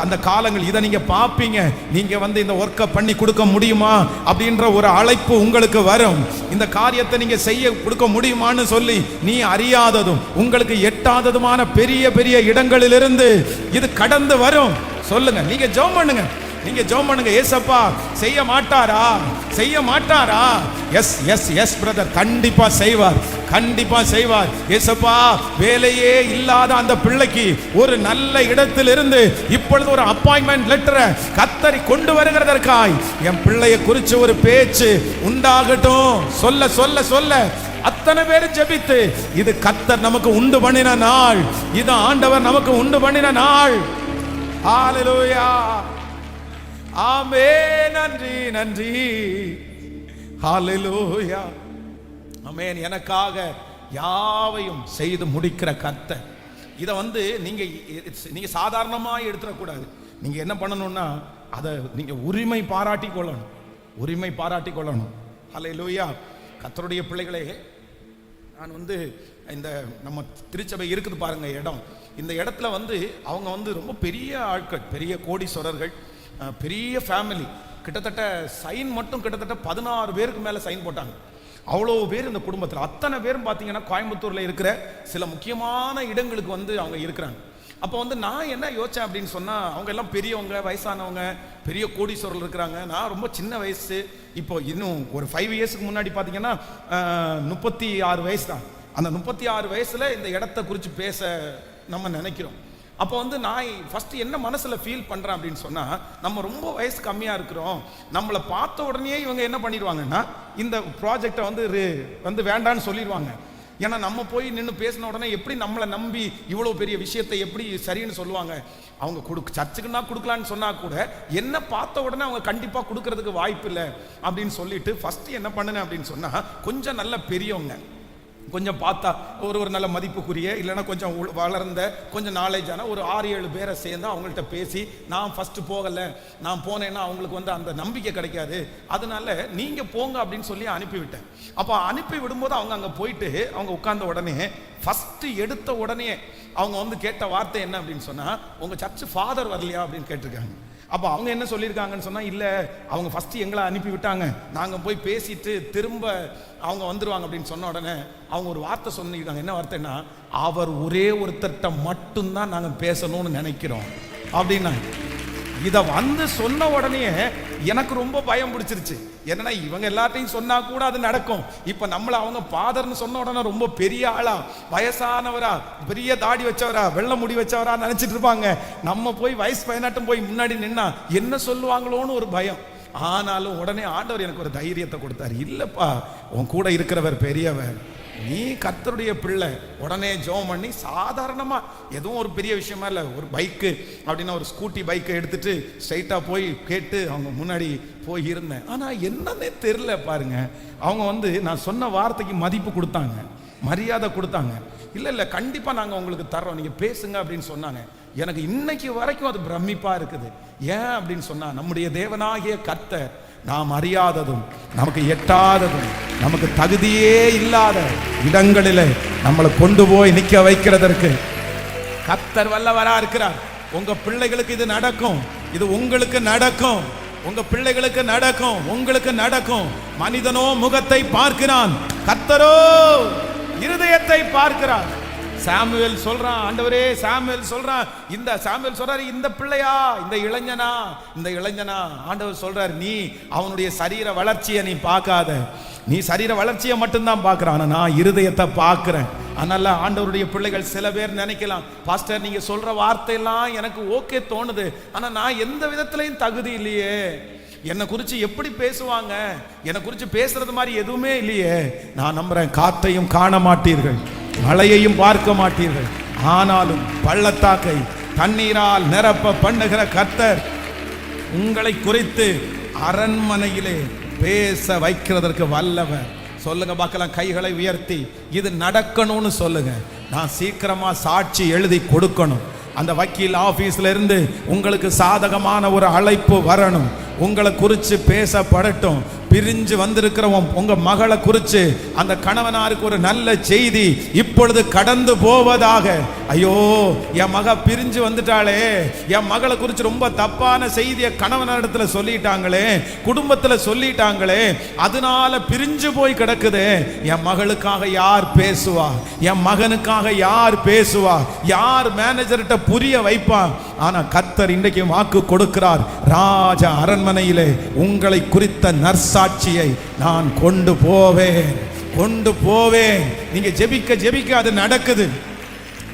[SPEAKER 1] அந்த காலங்கள் இதை நீங்க பாப்பீங்க. நீங்க வந்து இந்த ஒர்க்கை பண்ணி கொடுக்க முடியுமா அப்படின்ற ஒரு அழைப்பு உங்களுக்கு வரும். இந்த காரியத்தை நீங்க செய்ய கொடுக்க முடியுமான்னு சொல்லி நீ அறியாததும் உங்களுக்கு எட்டாததுமான பெரிய பெரிய இடங்களிலிருந்து இது கடந்து வரும். சொல்லுங்க, நீங்க ஜெபம் பண்ணுங்க, நீங்க ஜெபம் பண்ணுங்க. ஏசப்பா செய்ய மாட்டாரா? செய்ய மாட்டாரா? எஸ் எஸ் எஸ் பிரதர், கண்டிப்பா செய்வார், கண்டிப்பா செய்வார். ஏசப்பா, வேலையே இல்லாத அந்த பிள்ளைக்கு ஒரு நல்ல இடத்திலிருந்து இப்பொழுது ஒரு அப்பாயின்மெண்ட் லெட்டரை கர்த்தர் கொண்டு வருகிறதற்காய் என் பிள்ளையை குறித்து ஒரு பேச்சு உண்டாகட்டும். சொல்ல சொல்ல சொல்ல அத்தனை பேரும் ஜெபித்து, இது கர்த்தர் நமக்கு உண்டு பண்ணின நாள், இது ஆண்டவர் நமக்கு உண்டு பண்ணின நாள். ஹல்லேலூயா. ஆமென். நன்றி, நன்றி. ஹalleluya, ஆமென். எனக்காக யாவையும் செய்து முடிக்கிற கர்த்தர். இதை நீங்க சாதாரணமா எடுத்துடக்கூடாது. நீங்க என்ன பண்ணணும்னா அதை நீங்க உரிமை பாராட்டி கொள்ளணும், உரிமை பாராட்டி கொள்ளணும். ஹல்லேலூயா. கர்த்தருடைய பிள்ளைகளே, நான் இந்த நம்ம திருச்சபை இருக்குது பாருங்க இடம், இந்த இடத்துல அவங்க ரொம்ப பெரிய ஆட்கள், பெரிய கோடீஸ்வரர்கள், பெரிய ஃபேமிலி. கிட்டத்தட்ட சைன் மட்டும் கிட்டத்தட்ட 16 பேருக்கு மேல சைன் போட்டாங்க. அவ்வளோ பேர் இந்த குடும்பத்தில். அத்தனை பேரும் பார்த்தீங்கன்னா கோயம்புத்தூர்ல இருக்கிற சில முக்கியமான இடங்களுக்கு அவங்க இருக்கிறாங்க. அப்போ நான் என்ன யோசிச்சேன் அப்படின்னு சொன்னா, அவங்க எல்லாம் பெரியவங்க, வயசானவங்க, பெரிய கோடீஸ்வரர்கள் இருக்கிறாங்க. நான் ரொம்ப சின்ன வயசு. இப்போ இன்னும் ஒரு 5 இயர்ஸ்க்கு முன்னாடி பார்த்தீங்கன்னா 36 வயசு தான். அந்த 36 வயசுல இந்த இடத்தை குறித்து பேச நம்ம நினைக்கிறோம். அப்போ நான் ஃபர்ஸ்ட் என்ன மனசுல ஃபீல் பண்றேன் அப்படின்னு சொன்னா, நம்ம ரொம்ப வயசு கம்மியா இருக்கிறோம். நம்மளை பார்த்த உடனே இவங்க என்ன பண்ணிடுவாங்கன்னா இந்த ப்ராஜெக்டை வேண்டான்னு சொல்லிடுவாங்க. ஏன்னா நம்ம போய் நின்று பேசின உடனே எப்படி நம்மளை நம்பி இவ்வளோ பெரிய விஷயத்தை எப்படி சரின்னு சொல்லுவாங்க. அவங்க சர்ச்சுக்குன்னா கொடுக்கலான்னு சொன்னா கூட என்ன பார்த்த உடனே அவங்க கண்டிப்பா கொடுக்கறதுக்கு வாய்ப்பு இல்லை அப்படின்னு சொல்லிட்டு ஃபர்ஸ்ட் என்ன பண்ணுனேன் அப்படின்னு சொன்னா, கொஞ்சம் நல்ல பெரியவங்க, கொஞ்சம் பார்த்தா ஒரு நல்ல மதிப்புக்குரிய, இல்லைன்னா கொஞ்சம் வளர்ந்த, கொஞ்சம் நாலேஜான ஒரு 6-7 பேரை சேர்ந்து அவங்கள்ட்ட பேசி, நான் ஃபர்ஸ்ட் போகலை, நான் போனேன்னா அவங்களுக்கு அந்த நம்பிக்கை கிடைக்காது, அதனால நீங்க போங்க அப்படின்னு சொல்லி அனுப்பிவிட்டேன். அப்போ அனுப்பி விடும்போது அவங்க அங்கே போயிட்டு அவங்க உட்கார்ந்த உடனே ஃபர்ஸ்ட் எடுத்த உடனே அவங்க கேட்ட வார்த்தை என்ன அப்படின்னு சொன்னா, உங்க சர்ச் ஃபாதர் வரலையா அப்படின்னு கேட்டிருக்காங்க. அப்போ அவங்க என்ன சொல்லியிருக்காங்கன்னு சொன்னா, இல்லை அவங்க ஃபர்ஸ்ட் எங்களை அனுப்பி விட்டாங்க, நாங்கள் போய் பேசிட்டு திரும்ப அவங்க வந்துருவாங்க அப்படின்னு சொன்ன உடனே அவங்க ஒரு வார்த்தை சொல்லியிருக்காங்க. என்ன வார்த்தைன்னா, அவர் ஒரே ஒருத்தர்கிட்ட மட்டும்தான் நாங்கள் பேசணும்னு நினைக்கிறோம் அப்படின்னா. இதை சொன்ன உடனே எனக்கு ரொம்ப பயம் பிடிச்சிருச்சு. என்னன்னா இவங்க எல்லாத்தையும் சொன்னா கூட அது நடக்கும். இப்ப நம்மள அவங்க ஃபாதர்னு சொன்ன உடனே ரொம்ப பெரிய ஆளா, வயசானவரா, பெரிய தாடி வச்சவரா, வெள்ளை முடி வச்சவரா நினைச்சிட்டு இருப்பாங்க. நம்ம போய் வயசு பயனாட்டம் போய் முன்னாடி நின்னா என்ன சொல்லுவாங்களோன்னு ஒரு பயம். ஆனாலும் உடனே ஆண்டவர் எனக்கு ஒரு தைரியத்தை கொடுத்தாரு. இல்லப்பா, உன் கூட இருக்கிறவர் பெரியவர், நீ கர்த்தருடைய பிள்ளை. உடனே ஜெபம் பண்ணி சாதாரணமா, எதுவும் ஒரு பெரிய விஷயமா இல்லை, ஒரு பைக்கு அப்படின்னா ஒரு ஸ்கூட்டி பைக்கை எடுத்துட்டு ஸ்ட்ரைட்டா போய் கேட்டு அவங்க முன்னாடி போய் இருந்தேன். ஆனா என்னன்னே தெரியல பாருங்க, அவங்க நான் சொன்ன வார்த்தைக்கு மதிப்பு கொடுத்தாங்க, மரியாதை கொடுத்தாங்க. இல்லை கண்டிப்பா நாங்க உங்களுக்கு தர்றோம், நீங்க பேசுங்க அப்படின்னு சொன்னாங்க. எனக்கு இன்னைக்கு வரைக்கும் அது பிரமிப்பா இருக்குது. ஏன் அப்படின்னு சொன்னா, நம்முடைய தேவனாகிய கர்த்தர் நாம் அறியாததும் நமக்கு எட்டாததும் நமக்கு தகுதியே இல்லாத இடங்களிலே நம்மளை கொண்டு போய் நிக்க வைக்கிறதற்கு கர்த்தர் வல்லவரா இருக்கிறார். உங்க பிள்ளைகளுக்கு இது நடக்கும், இது உங்களுக்கு நடக்கும், உங்க பிள்ளைகளுக்கு நடக்கும், உங்களுக்கு நடக்கும். மனிதனோ முகத்தை பார்க்கிறான், கர்த்தரோ இருதயத்தை பார்க்கிறார். சாமுவேல் சொல்றான், ஆண்டவரே சாமுவேல் சொல்றான், இந்த சாமுவேல் சொல்றாரு, இந்த பிள்ளையா, இந்த இளைஞனா ஆண்டவர் சொல்றாரு, நீ அவனுடைய சரீர வளர்ச்சியை நீ பார்க்காத, நீ சரீர வளர்ச்சியை மட்டும்தான் பார்க்கறான், ஆனா நான் இருதயத்தை பார்க்கிறேன். அதனால ஆண்டவருடைய பிள்ளைகள் சில பேர் நினைக்கலாம், பாஸ்டர் நீங்க சொல்ற வார்த்தையெல்லாம் எனக்கு ஓகே தோணுது, ஆனா நான் எந்த விதத்திலையும் தகுதி இல்லையே, என்னை குறிச்சு எப்படி பேசுவாங்க, என்னை குறிச்சு பேசுறது மாதிரி எதுவுமே இல்லையே. நான் நம்புறேன், காற்றையும் காண மாட்டீர்கள், மழையையும் பார்க்க மாட்டீர்கள், ஆனாலும் பள்ளத்தாக்கை தண்ணீரால் நிரப்ப பண்ணுகிற கர்த்தர் உங்களை குறித்து அரண்மனையிலே பேச வைக்கிறதற்கு வல்லவர். சொல்லுங்க பார்க்கலாம், கைகளை உயர்த்தி இது நடக்கணும்னு சொல்லுங்க. நான் சீக்கிரமா சாட்சி எழுதி கொடுக்கணும், அந்த வக்கீல் ஆபீஸ்ல இருந்து உங்களுக்கு சாதகமான ஒரு அழைப்பு வரணும், உங்களை குறித்து பேசப்படட்டும். பிரிஞ்சு வந்திருக்கிறவன் உங்க மகளை குறித்து அந்த கணவனாருக்கு ஒரு நல்ல செய்தி இப்பொழுது கடந்து போவதாக. ஐயோ என் மக பிரிஞ்சு வந்துட்டாளே, என் மகளை குறித்து ரொம்ப தப்பான செய்தியை கணவனிடத்துல சொல்லிட்டாங்களே, குடும்பத்துல சொல்லிட்டாங்களே, அதனால பிரிஞ்சு போய் கிடக்குது. என் மகளுக்காக யார் பேசுவா, என் மகனுக்காக யார் பேசுவா, யார் மேனேஜர்கிட்ட புரிய வைப்பா? ஆனா கர்த்தர் இன்றைக்கு வாக்கு கொடுக்கிறார், ராஜ அரண்மனையிலே உங்களை குறித்த நற்சாட்சியை நான் கொண்டு போவேன். நீங்க ஜெபிக்க அது நடக்குது,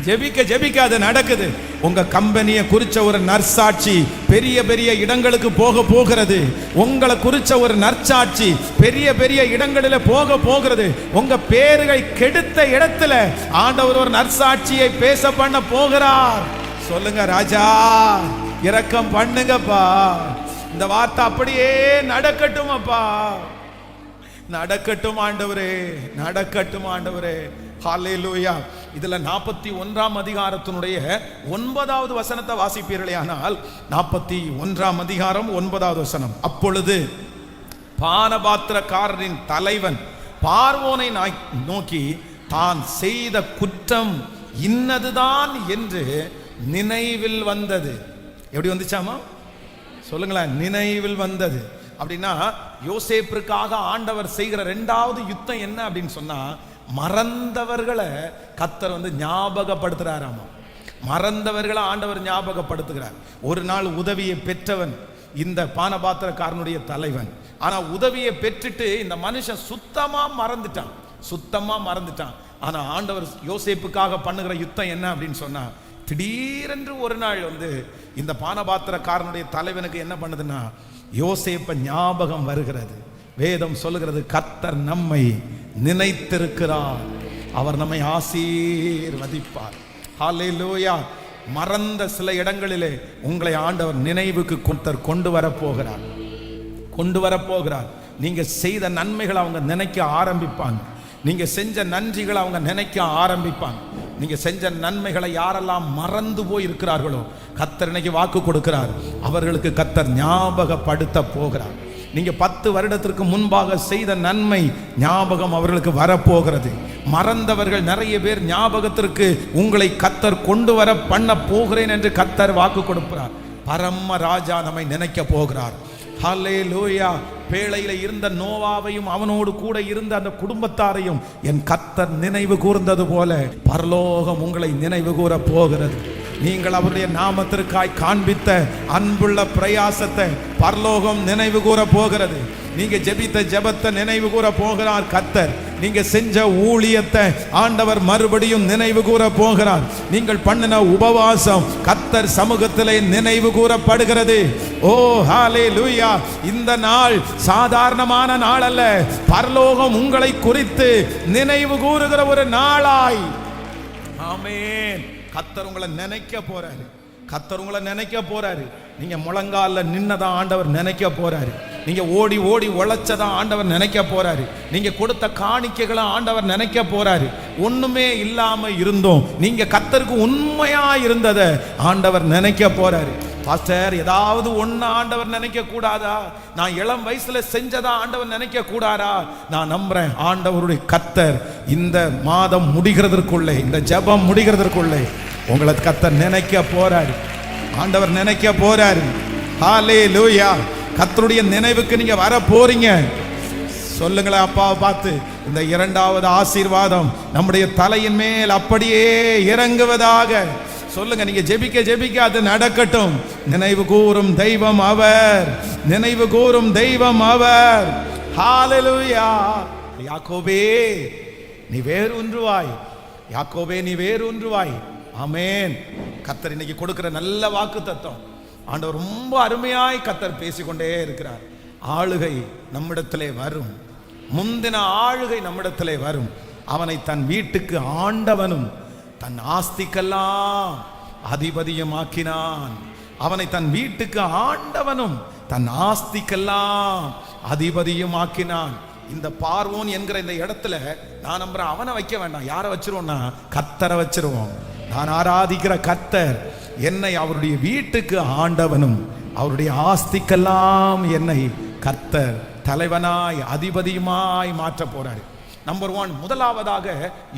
[SPEAKER 1] ஜெபிக்க அது நடக்குது. உங்க கம்பெனியை குறிச்ச ஒரு நற்சாட்சி பெரிய பெரிய இடங்களுக்கு போகிறது. உங்களை குறிச்ச ஒரு நற்சாட்சி பெரிய பெரிய இடங்களில் போகிறது. உங்க பேர்களை கெடுத்த இடத்துல ஆண்டவர் ஒரு நற்சாட்சியை பேச பண்ண போகிறார். சொல்லுங்க, ராஜா இரக்கம் பண்ணுங்கப்பா, இந்த வார்த்தை அப்படியே நடக்கட்டும் அப்பா. நடக்கட்டும் ஆண்டவரே, நடக்கட்டும் ஆண்டவரே. ஹல்லேலூயா. இதுல 41ஆம் அதிகாரத்தினுடைய 9வது வசனத்தை வாசிப்பீர்களே ஆனால் 41ஆம் அதிகாரம் 9வது வசனம். அப்பொழுது பானபாத்திரக்காரரின் தலைவன் பார்வோனை நோக்கி தான் செய்த குற்றம் இன்னதுதான் என்று நினைவில் வந்தது. எப்படி வந்துச்சாமா? சொல்லுங்களேன். நினைவில் வந்தது அப்படின்னா யோசேப்பிற்காக ஆண்டவர் செய்கிற 2வது யுத்தம் என்ன அப்படின்னு சொன்னா, மறந்தவர்களை கர்த்தர் ஞாபகப்படுத்துறாராமா. மறந்தவர்களை ஆண்டவர் ஞாபகப்படுத்துகிறார். ஒரு நாள் உதவியை பெற்றவன் இந்த பானபாத்திரக்காரனுடைய தலைவன். ஆனா உதவியை பெற்றுட்டு இந்த மனுஷன் சுத்தமா மறந்துட்டான். ஆனா ஆண்டவர் யோசேப்புக்காக பண்ணுகிற யுத்தம் என்ன அப்படின்னு சொன்னா, திடீரென்று ஒரு நாள் இந்த பானபாத்திரக்காரனுடைய தலைவனுக்கு என்ன பண்ணுதுன்னா, யோசேப்ப ஞாபகம் வருகிறது. வேதம் சொல்லுகிறது, கர்த்தர் நம்மை நினைத்திருக்கிறார், அவர் நம்மை ஆசீர்வதிப்பார். ஹல்லேலூயா. மறந்த சில இடங்களிலே உங்களை ஆண்டவர் நினைவுக்கு கொண்டு வரப்போகிறார். நீங்க செய்த நன்மைகளை அவங்க நினைக்க ஆரம்பிப்பாங்க. நீங்க செஞ்ச நன்றிகளை அவங்க நினைக்க ஆரம்பிப்பாங்க. நீங்க செஞ்ச நன்மைகளை யாரெல்லாம் மறந்து போய் இருக்கிறார்களோ கர்த்தர் இன்னைக்கு வாக்கு கொடுக்கிறார், அவர்களுக்கு கர்த்தர் ஞாபகப்படுத்த போகிறார். நீங்க 10 வருடத்திற்கு முன்பாக செய்த நன்மை ஞாபகம் அவர்களுக்கு வரப்போகிறது. மறந்தவர்கள் நிறைய பேர் ஞாபகத்திற்கு உங்களை கர்த்தர் கொண்டு வர பண்ண போகிறேன் என்று கர்த்தர் வாக்கு கொடுக்கிறார். பரம ராஜா நம்மை நினைக்க போகிறார். ஹல்லேலூயா. பேழையில இருந்த நோவாவையும் அவனோடு கூட இருந்த அந்த குடும்பத்தாரையும் என் கர்த்தர் நினைவு கூர்ந்தது போல பரலோகம் உங்களை நினைவு கூற போகிறது. நீங்கள் அவருடைய நாமத்திற்காய் காண்பித்த அன்புள்ள பிரயாசத்தை பரலோகம் நினைவு கூற போகிறது. நீங்க ஜெபித்த ஜெபத்தை நினைவு கூற போகிறார் கர்த்தர். நீங்க செஞ்ச ஊழியத்தை ஆண்டவர் மறுபடியும் நினைவு கூற போகிறார். நீங்கள் பண்ணின உபவாசம் கர்த்தர் சமூகத்திலே நினைவு கூறப்படுகிறது. ஓ ஹல்லேலூயா. இந்த நாள் சாதாரணமான நாள் அல்ல, பரலோகம் உங்களை குறித்து நினைவு கூறுகிற ஒரு நாளாய். ஆமென். கர்த்தர் உங்களை நினைக்க போறாரு. நீங்க முழங்கால நின்னதான் ஆண்டவர் நினைக்க போறாரு. நீங்க ஓடி ஓடி உழைச்சதான் ஆண்டவர் நினைக்க போறாரு. நீங்க கொடுத்த காணிக்கைகளை ஆண்டவர் நினைக்க போறாரு. ஒண்ணுமே இல்லாம இருந்தோம், நீங்க கர்த்தருக்கு உண்மையா இருந்ததை ஆண்டவர் நினைக்க போறாரு. பாஸ்டர், ஏதாவது ஒண்ணு ஆண்டவர் நினைக்க கூடாதா? நான் இளம் வயசுல செஞ்சதா ஆண்டவர் நினைக்க கூடாதா? நான் நம்புறேன், ஆண்டவருடைய கர்த்தர் இந்த மாதம் முடிகிறதற்குள்ளே, இந்த ஜெபம் முடிகிறதற்குள்ளே உங்களை கர்த்தர் நினைக்க போறாரு. ஆண்டவர் நினைக்க போறாரு. ஹல்லேலூயா. கர்த்தருடைய நினைவுக்கு நீங்க வர போறீங்க. சொல்லுங்களேன், அப்பாவை பார்த்து, இந்த 2வது ஆசீர்வாதம் நம்முடைய தலையின் மேல் அப்படியே இறங்குவதாக. சொல்லுங்க. நீங்க ஜெபிக்க ஜெபிக்க அது நடக்கட்டும். நினைவு கூறும் தெய்வம் அவர், நினைவு கூறும் தெய்வம் அவர். ஹல்லேலூயா. யாக்கோபே நீ வேரூன்றுவாய், யாக்கோபே நீ வேரூன்றுவாய். ஆமென். கர்த்தர் இன்னைக்கு கொடுக்கிற நல்ல வாக்கு தத்துவம். ஆண்டவர் ரொம்ப அருமையாய் கர்த்தர் பேசிக்கொண்டே இருக்கிறார். ஆளுகை நம்மிடத்திலே வரும், முந்தின ஆளுகை நம்மிடத்திலே வரும். அவனை தன் வீட்டுக்கு ஆண்டவனும் தன் ஆஸ்திக்கெல்லாம் அதிபதியும் ஆக்கினான். அவனை தன் வீட்டுக்கு ஆண்டவனும் தன் ஆஸ்திக்கெல்லாம் அதிபதியும் ஆக்கினான். இந்த பார்வோன் என்கிற இந்த இடத்துல நான் நம்புறேன், அவனை வைக்க வேண்டாம். யாரை வச்சிருவோம்னா கர்த்தரை வச்சிருவோம். நான் ஆராதிக்கிற கர்த்தர் என்னை அவருடைய வீட்டுக்கு ஆண்டவனும் அவருடைய ஆஸ்திக்கெல்லாம் என்னை கர்த்தர் தலைவனாய் அதிபதியுமாய் மாற்ற போறாரு. நம்பர் 1, முதலாவதாக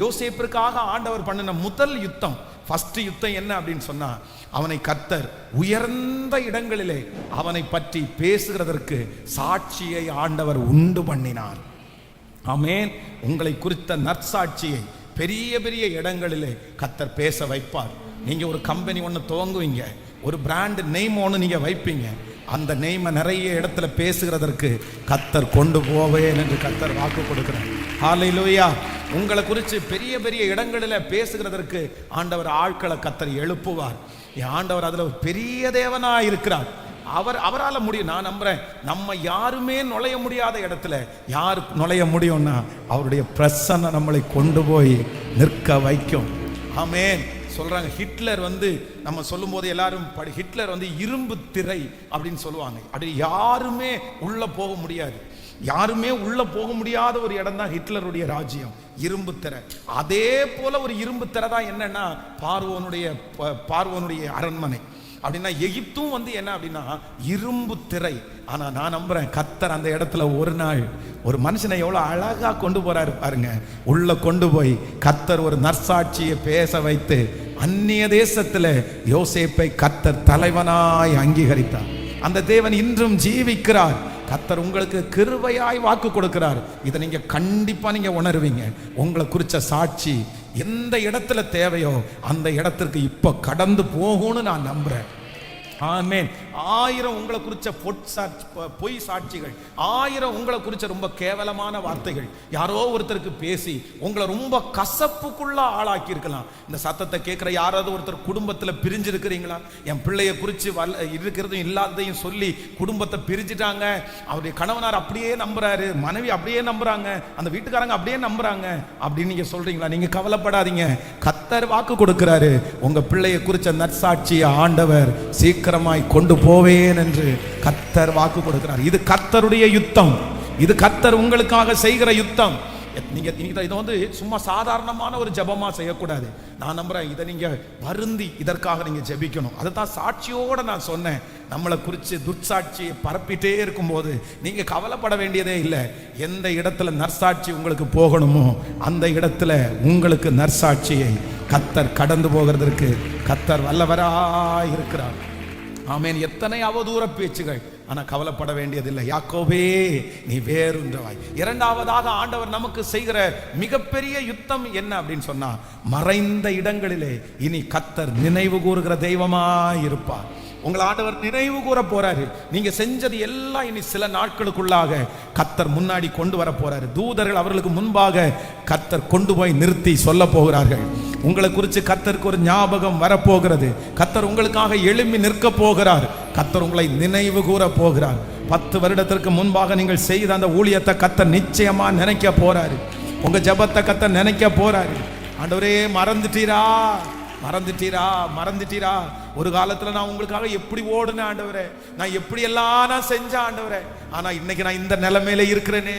[SPEAKER 1] யோசேப்பிற்காக ஆண்டவர் பண்ணின முதல் யுத்தம், ஃபர்ஸ்ட் யுத்தம் என்ன அப்படின்னு சொன்னா, அவனை கர்த்தர் உயர்ந்த இடங்களிலே அவனை பற்றி பேசுகிறதற்கு சாட்சியை ஆண்டவர் உண்டு பண்ணினார். ஆமென். உங்களை குறித்த நற்சாட்சியை பெரிய பெரிய இடங்களிலே கர்த்தர் பேச வைப்பார். நீங்க ஒரு கம்பெனி ஒன்று துவங்குவீங்க, ஒரு பிராண்ட் நெய்ம் ஒன்று நீங்க வைப்பீங்க. அந்த நெய்மை நிறைய இடத்துல பேசுகிறதற்கு கர்த்தர் கொண்டு போவேன் என்று கர்த்தர் வாக்கு கொடுக்கிறார். ஹல்லேலூயா. உங்களை குறித்து பெரிய பெரிய இடங்களில் பேசுகிறதற்கு ஆண்டவர் ஆட்களை கர்த்தர் எழுப்புவார். ஆண்டவர் அதுல பெரிய தேவனா இருக்கிறார். அவரால் முடியும். நான் நம்புறேன், நம்ம யாருமே நுழைய முடியாத இடத்துல யார் நுழைய முடியும்னா அவருடைய பிரசன்னம் நம்மளை கொண்டு போய் நிற்க வைக்கும். ஆமென். சொல்றாங்க, ஹிட்லர் நம்ம சொல்லும் போது எல்லாரும் ஹிட்லர் இரும்பு திரை அப்படின்னு சொல்லுவாங்க. அப்படி யாருமே உள்ள போக முடியாது. யாருமே உள்ள போக முடியாத ஒரு இடம் தான் ஹிட்லருடைய ராஜ்யம், இரும்பு திரை. அதே போல ஒரு இரும்பு திரை தான் என்னன்னா பார்வோனுடைய அரண்மனை. அப்படின்னா எகிப்தும் என்ன அப்படின்னா இரும்பு திரை. ஆனா நான் நம்புறேன் கர்த்தர் அந்த இடத்துல ஒரு நாள் ஒரு மனுஷனை எவ்வளவு அழகா கொண்டு போறாரு பாருங்க. உள்ள கொண்டு போய் கர்த்தர் ஒரு நற்சாட்சியை பேச வைத்து அந்நிய தேசத்துல யோசேப்பை கர்த்தர் தலைவனாய் அங்கீகரித்தார். அந்த தேவன் இன்றும் ஜீவிக்கிறார். கர்த்தர் உங்களுக்கு கிருபையாய் வாக்கு கொடுக்கிறார். இதை நீங்க கண்டிப்பா நீங்க உணர்வீங்க. உங்களை குறிச்ச சாட்சி எந்த இடத்துல தேவையோ அந்த இடத்திற்கு இப்ப கடந்து போகும்னு நான் நம்புறேன். ஆமென். 1000 உங்களை குறிச்ச பொய் சாட்சிகள், 1000 உங்களை குறிச்ச ரொம்ப கேவலமான வார்த்தைகள் யாரோ ஒருத்தருக்கு பேசி உங்களை ரொம்ப கசப்புக்குள்ள ஆளாக்கி இருக்கலாம். இந்த சத்தத்தை கேட்கிற யாராவது ஒருத்தர் குடும்பத்துல பிரிஞ்சு இருக்கிறீங்களா? என் பிள்ளைய குறிச்சு இருக்கிறதும் இல்லாததையும் சொல்லி குடும்பத்தை பிரிஞ்சுட்டாங்க. அவருடைய கணவனார் அப்படியே நம்புறாரு, மனைவி அப்படியே நம்புறாங்க, அந்த வீட்டுக்காரங்க அப்படியே நம்புறாங்க அப்படின்னு நீங்க சொல்றீங்களா? நீங்க கவலைப்படாதீங்க. கர்த்தர் வாக்கு கொடுக்கிறாரு. உங்க பிள்ளைய குறிச்ச நற்சாட்சியை ஆண்டவர் சீக்கிரமாய் கொண்டு போவேன் என்று கர்த்தர் வாக்கு கொடுக்கிறார். இது கர்த்தருடைய யுத்தம். இது கர்த்தர் உங்களுக்காக செய்கிற யுத்தம். நீங்க இதை சும்மா சாதாரணமான ஒரு ஜெபமா செய்யக்கூடாது. நான் நம்புறேன் இதை நீங்க வருந்தி இதற்காக நீங்க ஜெபிக்கணும். அதுதான் சாட்சியோட நான் சொன்னேன். நம்மளை குறித்து துர்சாட்சியை பரப்பிட்டே இருக்கும்போது நீங்க கவலைப்பட வேண்டியதே இல்லை. எந்த இடத்துல நற்சாட்சி உங்களுக்கு போகணுமோ அந்த இடத்துல உங்களுக்கு நற்சாட்சியை கர்த்தர் கடந்து போகிறதற்கு கர்த்தர் வல்லவராய் இருக்கிறார். ஆமென். எத்தனை அவதூற பேச்சுகள், ஆனா கவலைப்பட வேண்டியதில்லை. யாக்கோபே நீ வேறொன்றவாய். இரண்டாவதாக ஆண்டவர் நமக்கு செய்கிற மிகப்பெரிய யுத்தம் என்ன அப்படின்னு சொன்னா, மறைந்த இடங்களிலே இனி கர்த்தர் நினைவு கூறுகிற தெய்வமாய் இருப்பார். உங்களை ஆண்டவர் நினைவு கூற போறாரு. நீங்க செஞ்சது எல்லாம் இனி சில நாட்களுக்குள்ளாக கர்த்தர் முன்னாடி கொண்டு வர போறாரு. தூதர்கள் அவர்களுக்கு முன்பாக கர்த்தர் கொண்டு போய் நிறுத்தி சொல்ல போகிறார்கள். உங்களை குறித்து கர்த்தருக்கு ஒரு ஞாபகம் வரப்போகிறது. கர்த்தர் உங்களுக்காக எழும்பி நிற்க போகிறார். கர்த்தர் உங்களை நினைவு கூற போகிறார். 10 வருடத்திற்கு முன்பாக நீங்கள் செய்த அந்த ஊழியத்தை கர்த்தர் நிச்சயமா நினைக்க போறாரு. உங்க ஜெபத்தை கர்த்தர் நினைக்க போறாரு. ஆண்டவரே மறந்துட்டீரா, ஒரு காலத்துல நான் உங்களுக்காக எப்படி ஓடுனேன் ஆண்டவரே, நான் எப்படி எல்லாம் நான் செஞ்சேன் ஆண்டவரே, ஆனா இன்னைக்கு நான் இந்த நிலைமையில இருக்கிறேனே.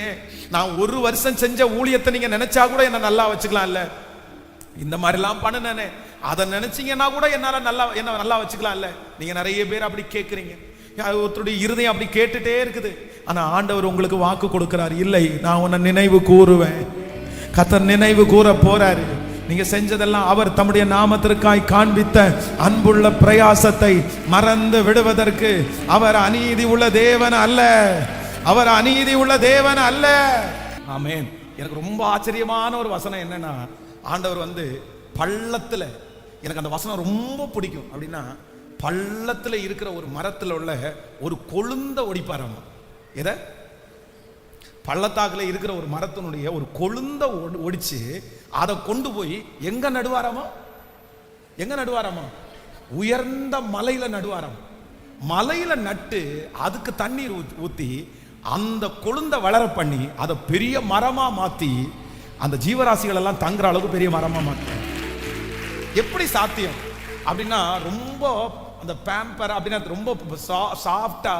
[SPEAKER 1] நான் 1 வருஷம் செஞ்ச ஊழியத்தை நீங்க நினைச்சா கூட என்ன நல்லா வச்சுக்கலாம் இல்ல, இந்த மாதிரிலாம் பண்ணுனே, அதை நினைச்சீங்கன்னா கூட என்ன நல்லா வச்சுக்கலாம் இல்ல. நீங்க நிறைய பேர் அப்படி கேட்குறீங்க. ஒருத்தருடைய இருதயம் அப்படி கேட்டுட்டே இருக்குது. ஆனா ஆண்டவர் உங்களுக்கு வாக்கு கொடுக்கிறார், இல்லை நான் உன்னை நினைவு கூறுவேன். கர்த்தர் நினைவு கூற போறாரு. நீங்க செஞ்சதெல்லாம் அவர் தம்முடைய நாமத்திற்காய் காண்பித்த அன்புள்ள பிரயாசத்தை மறந்து விடுவதற்கு அவர் அநீதி உள்ள தேவன் அல்ல. அவர் அநீதி உள்ள தேவன் அல்ல. ஆமென். எனக்கு ரொம்ப ஆச்சரியமான ஒரு வசனம் என்னன்னா, ஆண்டவர் பள்ளத்துல, எனக்கு அந்த வசனம் ரொம்ப பிடிக்கும். அப்படின்னா பள்ளத்துல இருக்கிற ஒரு மரத்துல உள்ள ஒரு கொழுந்த ஒடிப்பாராமா. எதை? பள்ளத்தாக்குல இருக்கிற ஒரு மரத்தினுடைய ஒரு கொழுந்த ஒடிச்சு அதை கொண்டு போய் எங்க நடுவாராமா? உயர்ந்த மலையில நடுவாராமா. மலையில நட்டு அதுக்கு தண்ணீர் ஊத்தி அந்த கொழுந்த வளர பண்ணி அதை பெரிய மரமா மாத்தி அந்த ஜீவராசிகள் எல்லாம் தங்குற அளவுக்கு பெரிய மரமா மாத்தி. எப்படி சாத்தியம் அப்படின்னா, ரொம்ப அந்த பேம்பர் அப்படின்னா ரொம்ப சாஃப்டா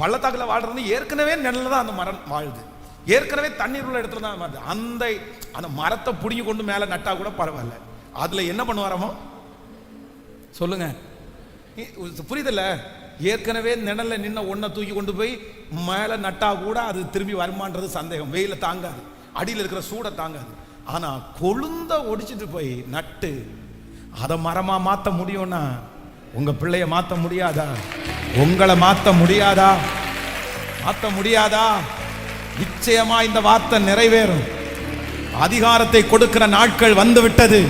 [SPEAKER 1] பள்ளத்தாக்குல வாழ்றது ஏற்கனவே நிழல்ல தான் அந்த மரம் வாழுது, ஏற்கனவே தண்ணீர் உள்ள இடத்துல தான் வருது. அந்த மரத்தை பிடிங்கி கொண்டு மேல நட்டா கூட பரவாயில்ல. அதுல என்ன பண்ணுவாராமோ சொல்லுங்க, புரியுதில்ல? ஏற்கனவே நிழல்ல நின்ன ஒன்றை தூக்கி கொண்டு போய் மேல நட்டா கூட அது திரும்பி வருமானது சந்தேகம். வெயில தாங்காது, அடியில் இருக்கிற சூட தாங்காது. ஆனா கொழுந்த ஒடிச்சிட்டு போய் நட்டு அதை மரமா மாத்த முடியும்னா உங்க பிள்ளைய மாத்த முடியாதா? உங்களை மாத்த முடியாதா? நிச்சயமா இந்த வார்த்தை நிறைவேறும். அதிகாரத்தை கொடுக்கிற நாட்கள் வந்து விட்டது.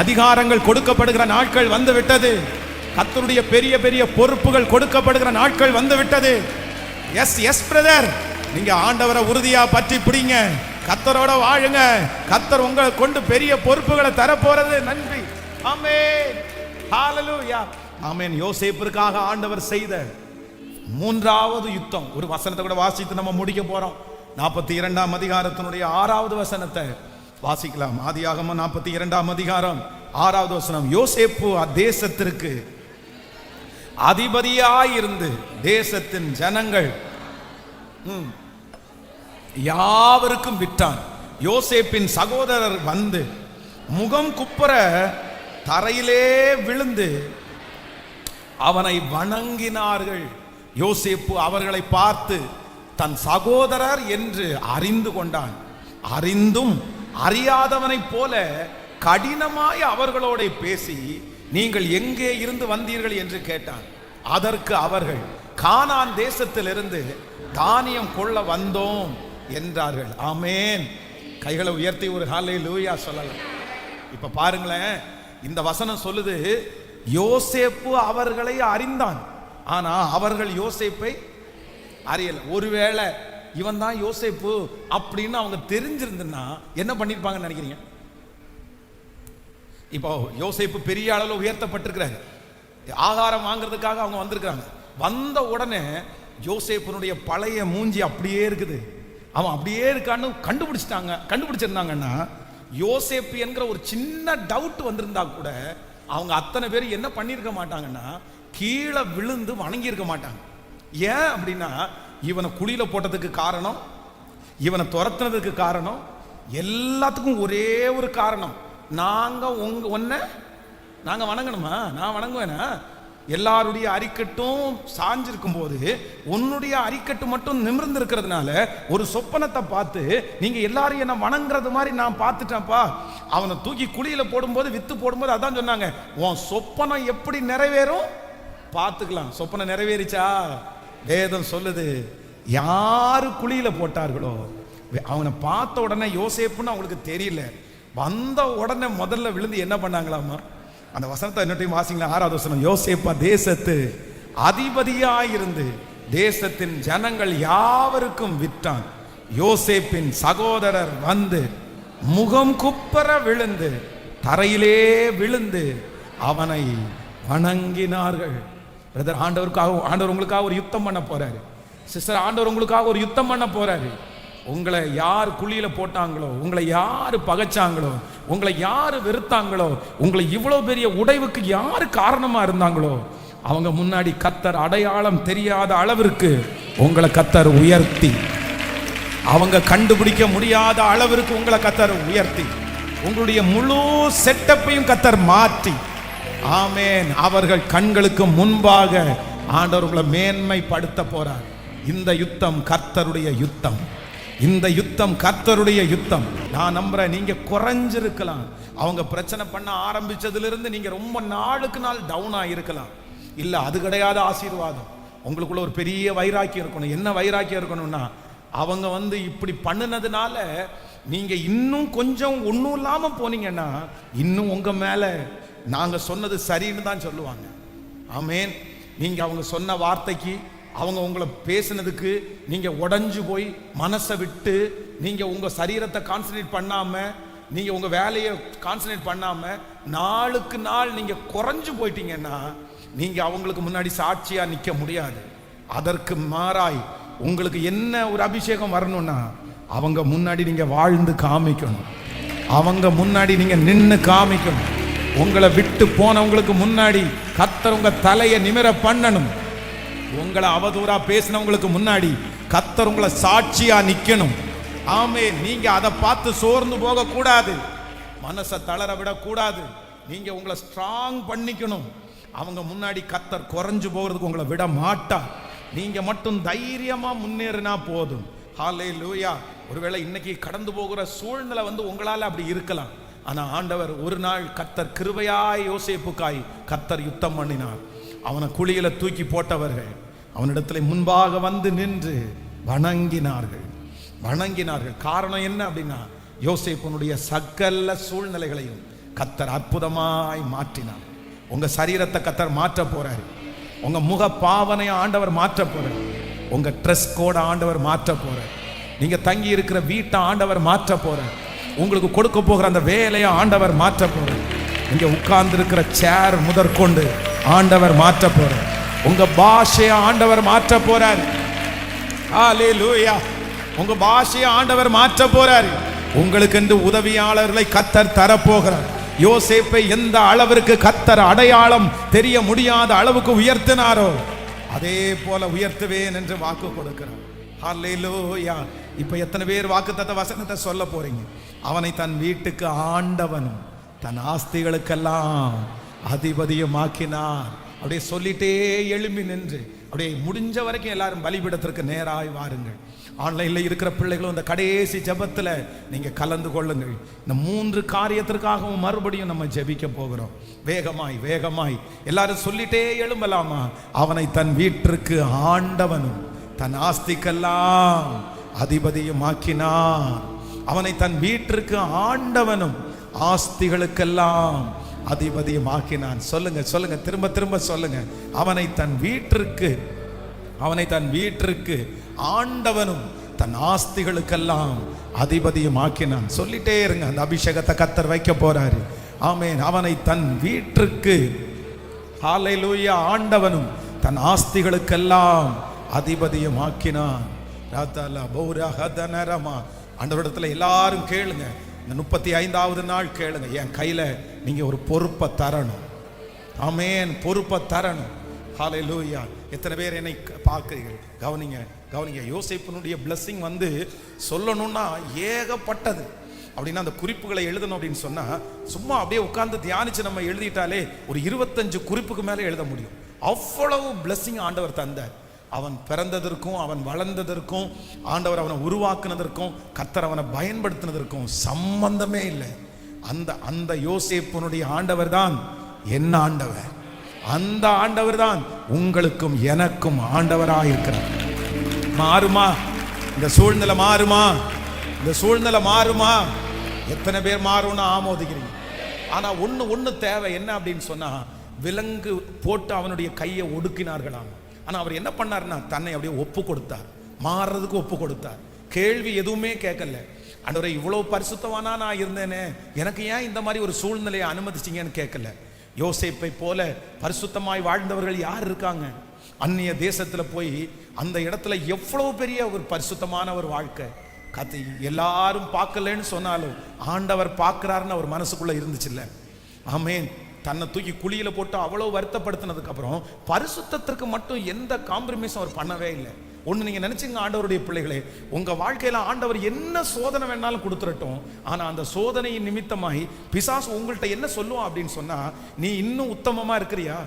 [SPEAKER 1] அதிகாரங்கள் கொடுக்கப்படுகிற நாட்கள் வந்து விட்டது. கர்த்தருடைய பெரிய பெரிய பொறுப்புகள் கொடுக்கப்படுகிற நாட்கள் வந்து விட்டது. எஸ் பிரதர், நீங்க ஆண்டவரை உறுதியா பற்றி பிடிங்க, கர்த்தரோட வாழுங்க. கர்த்தர் உங்களை கொண்டு பெரிய பொறுப்புகளை தர போறது. நன்றி. ஆமென். ஹalleluya. ஆமென். யோசேப்பிற்காக ஆண்டவர் செய்த 3வது யுத்தம். ஒரு வசனத்தை கூட வாசித்து நம்ம முடிக்க போறோம். 42ஆம் அதிகாரத்தினுடைய 6வது வசனத்தை வாசிக்கலாம். ஆதியாகமம் 42ஆம் அதிகாரம் 6வது வசனம். யோசேப்பு அத்தேசத்திற்கு அதிபதியாயிருந்து தேசத்தின் ஜனங்கள் யாவருக்கும் விற்றான். யோசேப்பின் சகோதரர் வந்து முகம் குப்புற தரையிலே விழுந்து அவனை வணங்கினார்கள். யோசேப்பு அவர்களை பார்த்து தன் சகோதரர் என்று அறிந்து கொண்டான். அறிந்தும் அறியாதவனைப் போல கடினமாய் அவர்களோட பேசி, நீங்கள் எங்கே இருந்து வந்தீர்கள் என்று கேட்டான். அதற்கு அவர்கள், கானான் தேசத்திலிருந்து தானியம் கொள்ள வந்தோம் என்றார்கள். ஆமேன். கைகளை உயர்த்தி ஒரு ஹல்லேலூயா சொல்லலாம். இப்ப பாருங்களேன், இந்த வசனம் சொல்லுது, யோசேப்பு அவர்களை அறிந்தான், ஆனா அவர்கள் யோசேப்பை அறியல. ஒருவேளை இவன் தான் யோசேப்பு அப்படின்னு அவங்க தெரிஞ்சிருந்தா என்ன பண்ணிருப்பாங்கன்னு நினைக்கிறீங்க? இப்போ யோசேப்பு பெரிய அளவில் உயர்த்தப்பட்டிருக்கிறாரு. ஆகாரம் வாங்குறதுக்காக அவங்க வந்திருக்கிறாங்க. வந்த உடனே யோசேப்பினுடைய பழைய மூஞ்சி அப்படியே இருக்குது. அவன் அப்படியே இருக்கான்னு கண்டுபிடிச்சிருந்தாங்கன்னா, யோசேப்பு என்கிற ஒரு சின்ன டவுட் வந்திருந்தா கூட அவங்க அத்தனை பேர் என்ன பண்ணியிருக்க மாட்டாங்கன்னா, கீழே விழுந்து வணங்கி இருக்க மாட்டாங்க. ஏன் அப்படின்னா, இவனை குழியில போட்டதுக்கு காரணம், இவனை துரத்துனதுக்கு காரணம், எல்லாத்துக்கும் ஒரே ஒரு காரணம், நாங்க வணங்கணுமா? நான் வணங்குவேனா? எல்லாருடைய அரிக்கட்டும் சாஞ்சிருக்கும் போது உன்னுடைய அரிக்கட்டு மட்டும் நிமிர்ந்து இருக்கிறதுனால ஒரு சொப்பனத்தை பார்த்து, நீங்க எல்லாரும் என்ன வணங்குறது மாதிரி நான் பார்த்துட்டேன்ப்பா. அவனை தூக்கி குழியில போடும்போது, வித்து போடும்போது அதான் சொன்னாங்க, உன் சொப்பனம் எப்படி நிறைவேறும் பார்த்துக்கலாம். சொப்பனம் நிறைவேறிச்சா? வேதம் சொல்லுது, யாரு குழியில போட்டார்களோ அவனை பார்த்த உடனே யோசேப்புன்னு அவங்களுக்கு தெரியல. வந்த உடனே முதல்ல விழுந்து என்ன பண்ணாங்களாமா? அந்த வசனத்தை என்னட்டையும் வாசிங்களா? 6வது வசனம். யோசேப்பா தேசத்து அதிபதியாயிருந்து தேசத்தின் ஜனங்கள் யாவருக்கும் விற்றான். யோசேப்பின் சகோதரர் வந்து முகம் குப்பர விழுந்து தரையிலே விழுந்து அவனை வணங்கினார்கள். பிரதர், ஆண்டவர் உங்களுக்காக ஒரு யுத்தம் பண்ண போறாரு. சிஸ்டர், ஆண்டவர் உங்களுக்காக ஒரு யுத்தம் பண்ண போறாரு. உங்களை யார் குழியில போட்டாங்களோ, உங்களை யாரு பகைச்சாங்களோ, உங்களை யாரு வெறுத்தாங்களோ, உங்களை இவ்வளவு பெரிய உடைவுக்கு யாரு காரணமா இருந்தாங்களோ, அவங்க முன்னாடி கர்த்தர் அடையாளம் தெரியாத அளவிற்கு உங்களை கர்த்தர் உயர்த்தி, அவங்க கண்டுபிடிக்க முடியாத அளவிற்கு உங்களை கர்த்தர் உயர்த்தி, உங்களுடைய முழு செட்டப்பையும் கர்த்தர் மாற்றி, ஆமேன், அவர்கள் கண்களுக்கு முன்பாக ஆண்டவர் உங்களை மேன்மைப்படுத்த போறார். இந்த யுத்தம் கர்த்தருடைய யுத்தம். இந்த யுத்தம் கர்த்தருடைய யுத்தம். நான் நம்புறேன், நீங்க குறைஞ்சிருக்கலாம். அவங்க பிரச்சனை பண்ண ஆரம்பிச்சதிலிருந்து நீங்க ரொம்ப நாளுக்கு நாள் டவுன் ஆகிருக்கலாம். இல்ல, அது கிடையாது ஆசீர்வாதம். உங்களுக்குள்ள ஒரு பெரிய வைராக்கியம் இருக்கணும். என்ன வைராக்கியம் இருக்கணும்னா, அவங்க வந்து இப்படி பண்ணினதுனால நீங்க இன்னும் கொஞ்சம் ஒன்றும் இல்லாம போனீங்கன்னா, இன்னும் உங்க மேல நாங்க சொன்னது சரின்னு தான் சொல்லுவாங்க. ஆமேன். நீங்க அவங்க சொன்ன வார்த்தைக்கு, அவங்க உங்களை பேசினதுக்கு நீங்க உடைஞ்சு போய் மனசை விட்டு, நீங்க உங்க சரீரத்தை கான்சன்ட்ரேட் பண்ணாம, நீங்க உங்க வேலையை கான்சன்ட்ரேட் பண்ணாம நாளுக்கு நாள் நீங்க குறைஞ்சு போயிட்டீங்கன்னா, நீங்க அவங்களுக்கு முன்னாடி சாட்சியா நிக்க முடியாது. அதற்கு மாறாய் உங்களுக்கு என்ன ஒரு அபிஷேகம் வரணும்னா, அவங்க முன்னாடி நீங்க வாழ்ந்து காமிக்கணும். அவங்க முன்னாடி நீங்க நின்று காமிக்கணும். உங்களை விட்டு போனவங்களுக்கு முன்னாடி கர்த்தர் உங்க தலையை நிமிர பண்ணணும். உங்களை அவதூறா பேசினவங்களுக்கு முன்னாடி கர்த்தர் உங்களை சாட்சியா நிக்கணும். ஆமே. நீங்க அதை பார்த்து சோர்ந்து போக கூடாது, மனசை தளர விடக்கூடாது. நீங்க உங்களை ஸ்ட்ராங் பண்ணிக்கணும். அவங்க முன்னாடி கர்த்தர் குறைஞ்சு போகிறதுக்கு உங்களை விட மாட்டார். நீங்க மட்டும் தைரியமா முன்னேறினா போதும். ஹல்லேலூயா. ஒருவேளை இன்னைக்கு கடந்து போகிற சூழ்நிலை வந்து உங்களால அப்படி இருக்கலாம். ஆனா ஆண்டவர் ஒரு நாள் கர்த்தர் கிருபையாய் யோசேப்புக்காய் கர்த்தர் யுத்தம் பண்ணினார். அவனை குழியில தூக்கி போட்டவர்கள் அவனிடத்துல முன்பாக வந்து நின்று வணங்கினார்கள். காரணம் என்ன அப்படின்னா, யோசேப்புனுடைய சகல சூழ்நிலைகளையும் கர்த்தர் அற்புதமாய் மாற்றினார். உங்க சரீரத்தை கர்த்தர் மாற்ற போறாரு. உங்க முக பாவனையை ஆண்டவர் மாற்ற போறார். உங்க ட்ரெஸ் கோட ஆண்டவர் மாற்ற போறார். நீங்க தங்கி இருக்கிற வீட்டை ஆண்டவர் மாற்ற போறார். உங்களுக்கு கொடுக்க போகிற அந்த வேலையை ஆண்டவர் மாற்ற போறார். நீங்க உட்கார்ந்து இருக்கிற சேர் முதற்கொண்டு ஆண்டவர் மாற்ற போறார். உங்க பாஷையை ஆண்டவர் மாற்ற போறார். ஹல்லேலூயா. உங்க பாஷையை ஆண்டவர் மாற்ற போறார். உங்களுக்கு என்று உதவியாளர்களை கர்த்தர் தரப்போகிறார். யோசேப்பை எந்த அளவிற்கு கர்த்தர் அடையாளம் தெரிய முடியாத அளவுக்கு உயர்த்தினாரோ, அதே போல உயர்த்துவேன் என்று வாக்கு கொடுக்கிறார். ஹல்லேலூயா. இப்ப எத்தனை பேர் வாக்குத்தத்த வசனத்தை சொல்ல போறீங்க? அவனை தன் வீட்டுக்கு ஆண்டவனும் தன் ஆஸ்திகளுக்கெல்லாம் அதிபதியுமாக்கினார். அப்படியே சொல்லிட்டே எழும்பி நின்று அப்படியே முடிஞ்ச வரைக்கும் எல்லாரும் பலிபீடத்திற்கு நேராய் வாருங்கள். ஆன்லைனில் இருக்கிற பிள்ளைகளும் இந்த கடைசி ஜெபத்தில் நீங்கள் கலந்து கொள்ளுங்கள். இந்த 3 காரியத்திற்காகவும் மறுபடியும் நம்ம ஜெபிக்க போகிறோம். வேகமாய் வேகமாய் எல்லாரும் சொல்லிட்டே எழும்பலாமா? அவனை தன் வீட்டிற்கு ஆண்டவனும் தன் ஆஸ்திக்கெல்லாம் அதிபதியுமாக்கினார். அவனை தன் வீட்டிற்கு ஆண்டவனும் ஆஸ்திகளுக்கெல்லாம் அதிபதியுமாக்கினான். சொல்லுங்க சொல்லுங்க, திரும்ப திரும்ப சொல்லுங்க. அவனை தன் வீட்டிற்கு ஆண்டவனும் தன் ஆஸ்திகளுக்கெல்லாம் அதிபதியுமாக்கினான். சொல்லிட்டே இருங்க. அந்த அபிஷேகத்தை கர்த்தர் வைக்க போறாரு. ஆமென். அவனை தன் வீட்டிற்கு ஹல்லேலூயா ஆண்டவனும் தன் ஆஸ்திகளுக்கெல்லாம் அதிபதியுமாக்கினான். ஆண்டவரிடத்துல எல்லாரும் கேளுங்க. இந்த 35வது நாள் கேளுங்க. என் கையில நீங்க ஒரு பொறுப்பை தரணும். ஆமென். பொறுப்பை தரணும். ஹல்லேலூயா. எத்தனை பேர் என்னை பார்க்கிறீர்கள்? கவனிங்க கவனிங்க. யோசேப்பினுடைய blessing வந்து சொல்லணும்னா ஏகப்பட்டது. அப்படின்னா அந்த குறிப்புகளை எழுதணும் அப்படின்னு சொன்னா சும்மா அப்படியே உட்கார்ந்து தியானிச்சு நம்ம எழுதிட்டாலே ஒரு 25 குறிப்புக்கு மேலே எழுத முடியும். அவ்வளவு blessing ஆண்டவர் தந்தார். அவன் பிறந்ததற்கும் அவன் வளர்ந்ததற்கும் ஆண்டவர் அவனை உருவாக்குனதற்கும் கர்த்தர் அவனை பயன்படுத்தினதற்கும் சம்பந்தமே இல்லை. அந்த யோசேப்பினுடைய ஆண்டவர் தான் என்ன ஆண்டவர். அந்த ஆண்டவர் தான் உங்களுக்கும் எனக்கும் ஆண்டவராக இருக்கிறார். மாறுமா இந்த சூழ்நிலை? மாறுமா இந்த சூழ்நிலை? மாறுமா? எத்தனை பேர் மாறும்னு ஆமோதிக்கிறீங்க? ஆனா ஒண்ணு தேவை. என்ன அப்படின்னு சொன்னா, விலங்கு போட்டு அவனுடைய கையை ஒடுக்கினார்களாம். ஆனா அவர் என்ன பண்ணாருன்னா தன்னை அப்படியே ஒப்பு கொடுத்தார். மாறுறதுக்கு ஒப்பு கொடுத்தார். கேள்வி எதுவுமே கேட்கல. ஆண்டவரே, இவ்வளவு பரிசுத்தவானா நான் இருந்தேனே, எனக்கு ஏன் இந்த மாதிரி ஒரு சூழ்நிலையை அனுமதிச்சிங்கன்னு கேட்கல. யோசேப்பை போல பரிசுத்தமாய் வாழ்ந்தவர்கள் யார் இருக்காங்க? அந்நிய தேசத்துல போய் அந்த இடத்துல எவ்வளவு பெரிய ஒரு பரிசுத்தமான ஒரு வாழ்க்கை. கத்து எல்லாரும் பார்க்கலன்னு சொன்னாலும் ஆண்டவர் பார்க்கிறாருன்னு அவர் மனசுக்குள்ள இருந்துச்சுல்ல. ஆமென். தன்னை தூக்கி குழியில போட்டு அவ்வளவு வருத்தப்படுத்தினதுக்கு அப்புறம் பரிசுத்தத்திற்கு மட்டும் எந்த காம்ப்ரமைஸும் அவர் பண்ணவே இல்லை. ஒண்ணு நீங்க நினைச்சுங்க, ஆண்டவருடைய பிள்ளைகளே, உங்க வாழ்க்கையில ஆண்டவர் என்ன சோதனை வேணாலும் கொடுத்துடட்டும். ஆனா அந்த சோதனையின் நிமித்தமாய் பிசாசு உங்கள்கிட்ட என்ன சொல்லுவான் அப்படின்னு சொன்னா, நீ இன்னும் உத்தமமா இருக்கிறியா?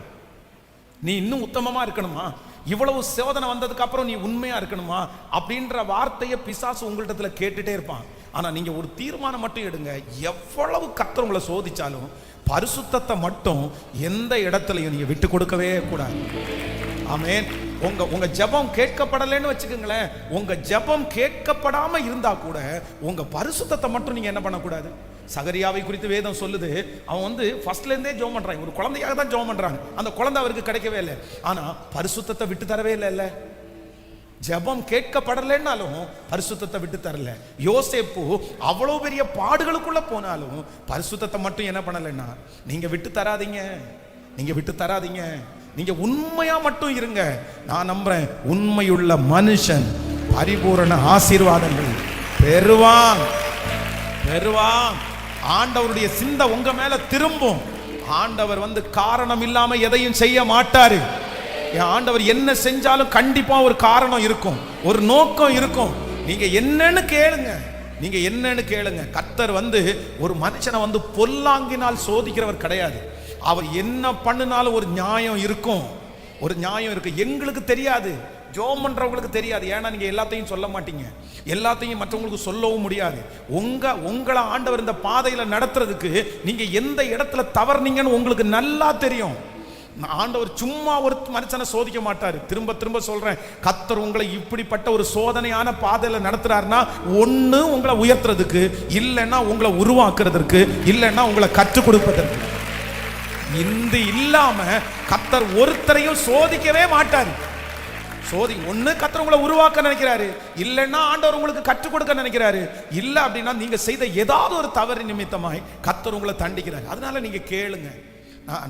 [SPEAKER 1] நீ இன்னும் உத்தமமா இருக்கணுமா? இவ்வளவு சோதனை வந்ததுக்கு அப்புறம் நீ உண்மையா இருக்கணுமா? அப்படின்ற வார்த்தையை பிசாசு உங்கள்கிட்ட கேட்டுட்டே இருப்பான். ஆனா நீங்க ஒரு தீர்மானம் மட்டும் எடுங்க. எவ்வளவு கர்த்தர் உங்களை சோதிச்சாலும் பரிசுத்தத்தை மட்டும் எந்த இடத்துலையும் நீங்க விட்டு கொடுக்கவே கூடாது. ஆமென். உங்க ஜெபம் கேட்கப்படலைன்னு வச்சுக்கோங்களேன். உங்க ஜெபம் கேட்கப்படாம இருந்தா கூட உங்க பரிசுத்தத்தை மட்டும் நீங்க என்ன பண்ணக்கூடாது. சகரியாவை குறித்து வேதம் சொல்லுது, அவன் வந்து ஃபர்ஸ்ட்ல இருந்தே ஜெபம் பண்றான். ஒரு குழந்தையாக தான் ஜெபம் பண்றாங்க. அந்த குழந்தை அவருக்கு கிடைக்கவே இல்லை. ஆனா பரிசுத்தத்தை விட்டு தரவே இல்லை. ஜெபம் கேட்கப்படலைன்னாலும் பரிசுத்தத்தை விட்டு தரல. யோசேப்பு அவ்வளவு பெரிய பாடுகளுக்குள்ள போனாலும் பரிசுத்தத்தை மட்டும் என்ன பண்ணலைன்னா, நீங்க விட்டு தராதீங்க, நீங்க விட்டு தராதீங்க. நீங்க உண்மையா மட்டும் இருங்க. நான் நம்புறேன், உண்மையுள்ள மனுஷன் பரிபூரண ஆசீர்வாதங்கள் பெறுவான். ஆண்டவருடைய சிந்தை உங்க மேல திரும்பும். ஆண்டவர் வந்து காரணம் இல்லாம எதையும் செய்ய மாட்டாரு. ஆண்டவர் என்ன செஞ்சாலும் கண்டிப்பா ஒரு காரணம் இருக்கும், ஒரு நோக்கம் இருக்கும். நீங்க என்னன்னு கேளுங்க. கர்த்தர் வந்து ஒரு மனுஷனை வந்து பொல்லாங்கினால் சோதிக்கிறவர் கிடையாது. அவர் என்ன பண்ணினாலும் ஒரு நியாயம் இருக்கும். எங்களுக்கு தெரியாது, ஜெபம் பண்றவங்களுக்கு தெரியாது. ஏன்னா நீங்க எல்லாத்தையும் சொல்ல மாட்டீங்க, எல்லாத்தையும் மற்றவங்களுக்கு சொல்லவும் முடியாது. உங்களை ஆண்டவர் இந்த பாதையில நடத்துறதுக்கு நீங்க எந்த இடத்துல தவறுனீங்கன்னு உங்களுக்கு நல்லா தெரியும். ஆண்டவர் சும்மா ஒரு மனுஷனை சோதிக்க மாட்டாரு. திரும்ப திரும்ப சொல்றேன், கர்த்தர் உங்களை இப்படிப்பட்ட ஒரு சோதனையான பாதையில நடத்துறாருன்னா, ஒண்ணு உங்களை உயர்த்துறதுக்கு, இல்லைன்னா உங்களை உருவாக்குறதுக்கு, இல்லைன்னா உங்களை கற்றுக் கொடுப்பதற்கு. இந்த இல்லாம கர்த்தர் ஒருத்தரையும் சோதிக்கவே மாட்டாரு. ஒண்ணு கர்த்தர் உங்களை உருவாக்க நினைக்கிறாரு, இல்லைன்னா ஆண்டவர் உங்களுக்கு கற்றுக் கொடுக்க நினைக்கிறாரு. இல்ல அப்படின்னா நீங்க செய்த ஏதாவது ஒரு தவறு நிமித்தமாய் கர்த்தர் உங்களை தண்டிக்கிறாரு. அதனால நீங்க கேளுங்க.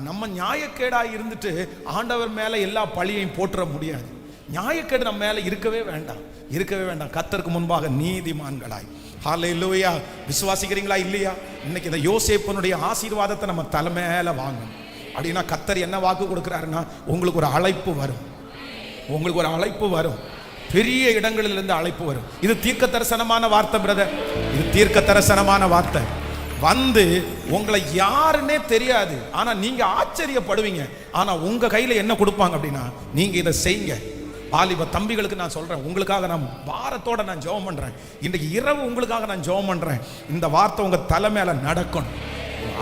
[SPEAKER 1] நம்ம நியாயக்கேடாய் இருந்துட்டு ஆண்டவர் மேல எல்லா பழியையும் போட்டுற முடியாது. நியாயக்கேடு நம்ம மேல இருக்கவே வேண்டாம். கர்த்தருக்கு முன்பாக நீதிமான்களாய். ஹல்லேலூயா. விசுவாசிக்கிறீங்களா இல்லையா? இன்னைக்கு இந்த யோசேப்பினுடைய ஆசீர்வாதத்தை நம்ம தலை மேல வாங்கணும். அப்படின்னா கர்த்தர் என்ன வாக்கு கொடுக்கிறாருன்னா, உங்களுக்கு ஒரு அழைப்பு வரும். பெரிய இடங்களிலிருந்து அழைப்பு வரும். இது தீர்க்க தரிசனமான வார்த்தை பிரதர், இது தீர்க்க தரிசனமான வார்த்தை. வந்து உங்களை யாருன்னே தெரியாது, ஆனா நீங்க ஆச்சரியப்படுவீங்க. ஆனா உங்க கையில என்ன கொடுப்பாங்க அப்படின்னா, நீங்க இதை செய்யுங்க. வாலிப தம்பிகளுக்கு நான் சொல்றேன், உங்களுக்காக நான் பாரத்தோட நான் ஜெபம் பண்றேன். இன்றைக்கு இரவு உங்களுக்காக நான் ஜெபம் பண்றேன். இந்த வார்த்தை உங்க தலை மேல நடக்கணும்.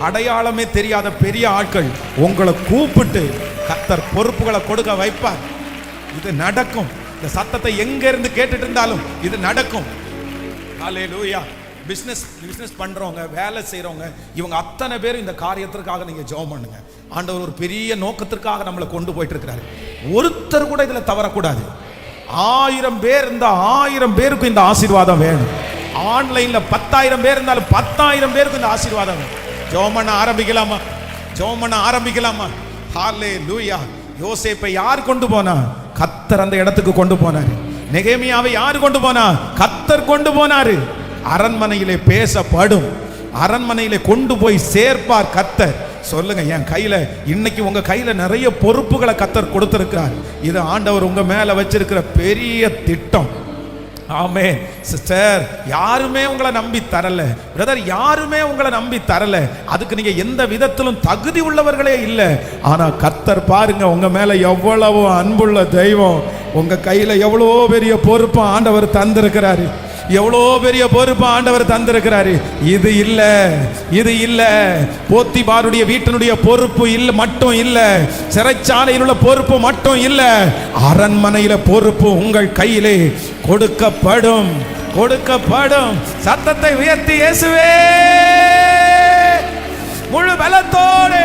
[SPEAKER 1] அடையாளமே தெரியாத பெரிய ஆட்கள் உங்களை கூப்பிட்டு கர்த்தர் பொறுப்புகளை கொடுக்க வைப்பார். இது நடக்கும். இந்த சத்தத்தை எங்க இருந்து கேட்டுட்டு இருந்தாலும் இது நடக்கும். ஹல்லேலூயா. பிசினஸ் பண்றவங்க, வேலை செய்யறவங்க, இவங்க அத்தனை பேரும் இந்த காரியத்திற்காக நீங்க ஜெபம் பண்ணுங்க. ஆண்டவர் ஒரு பெரிய நோக்கத்திற்காக நம்மளை கொண்டு போயிட்டு இருக்கிறாரு. ஒருத்தர் கூட இதுல தவறக்கூடாது. 1000 பேர் இந்த 1000 பேருக்கு இந்த ஆசீர்வாதம் வேணும். ஆன்லைன்ல 10,000 பேர் இருந்தாலும் 10,000 பேருக்கு இந்த ஆசீர்வாதம் வேணும். ஜெபம் பண்ண ஆரம்பிக்கலாமா? ஜெபம் பண்ண ஆரம்பிக்கலாமா? ஹல்லேலூயா. யோசேப்பை யார் கொண்டு போனா? கர்த்தர் அந்த இடத்துக்கு கொண்டு போனாரு. நெகேமியாவை யார் கொண்டு போனா? கர்த்தர் கொண்டு போனாரு. அரண்மனையிலே பேசப்படும், அரண்மனையிலே கொண்டு போய் சேர்ப்பார் கர்த்தர். சொல்லுங்க, என் கையில இன்னைக்கு உங்க கையில நிறைய பொறுப்புகளை கர்த்தர் கொடுத்திருக்கிறார். இது ஆண்டவர் உங்க மேல வச்சிருக்கிற பெரிய திட்டம். ஆமே சிஸ்டர், யாருமே உங்களை நம்பி தரல. பிரதர், யாருமே உங்களை நம்பி தரல. அதுக்கு நீங்க எந்த விதத்திலும் தகுதி உள்ளவர்களே இல்லை. ஆனா கர்த்தர் பாருங்க, உங்க மேல எவ்வளவு அன்புள்ள தெய்வம். உங்க கையில எவ்வளோ பெரிய பொறுப்பு ஆண்டவர் தந்திருக்கிறாரு. எவ்வளோ பெரிய பொறுப்பு ஆண்டவர் தந்திருக்கிறாரு. இது இல்ல, இது இல்ல. போத்திபாருடைய வீட்டினுடைய பொறுப்பு இல்ல மட்டும் இல்ல, சிறைச்சாலையில் உள்ள பொறுப்பு மட்டும் இல்ல, அரண்மனையில பொறுப்பு உங்கள் கையிலே கொடுக்கப்படும், கொடுக்கப்படும். சத்தத்தை உயர்த்தி இயேசுவே முழு பலத்தோடு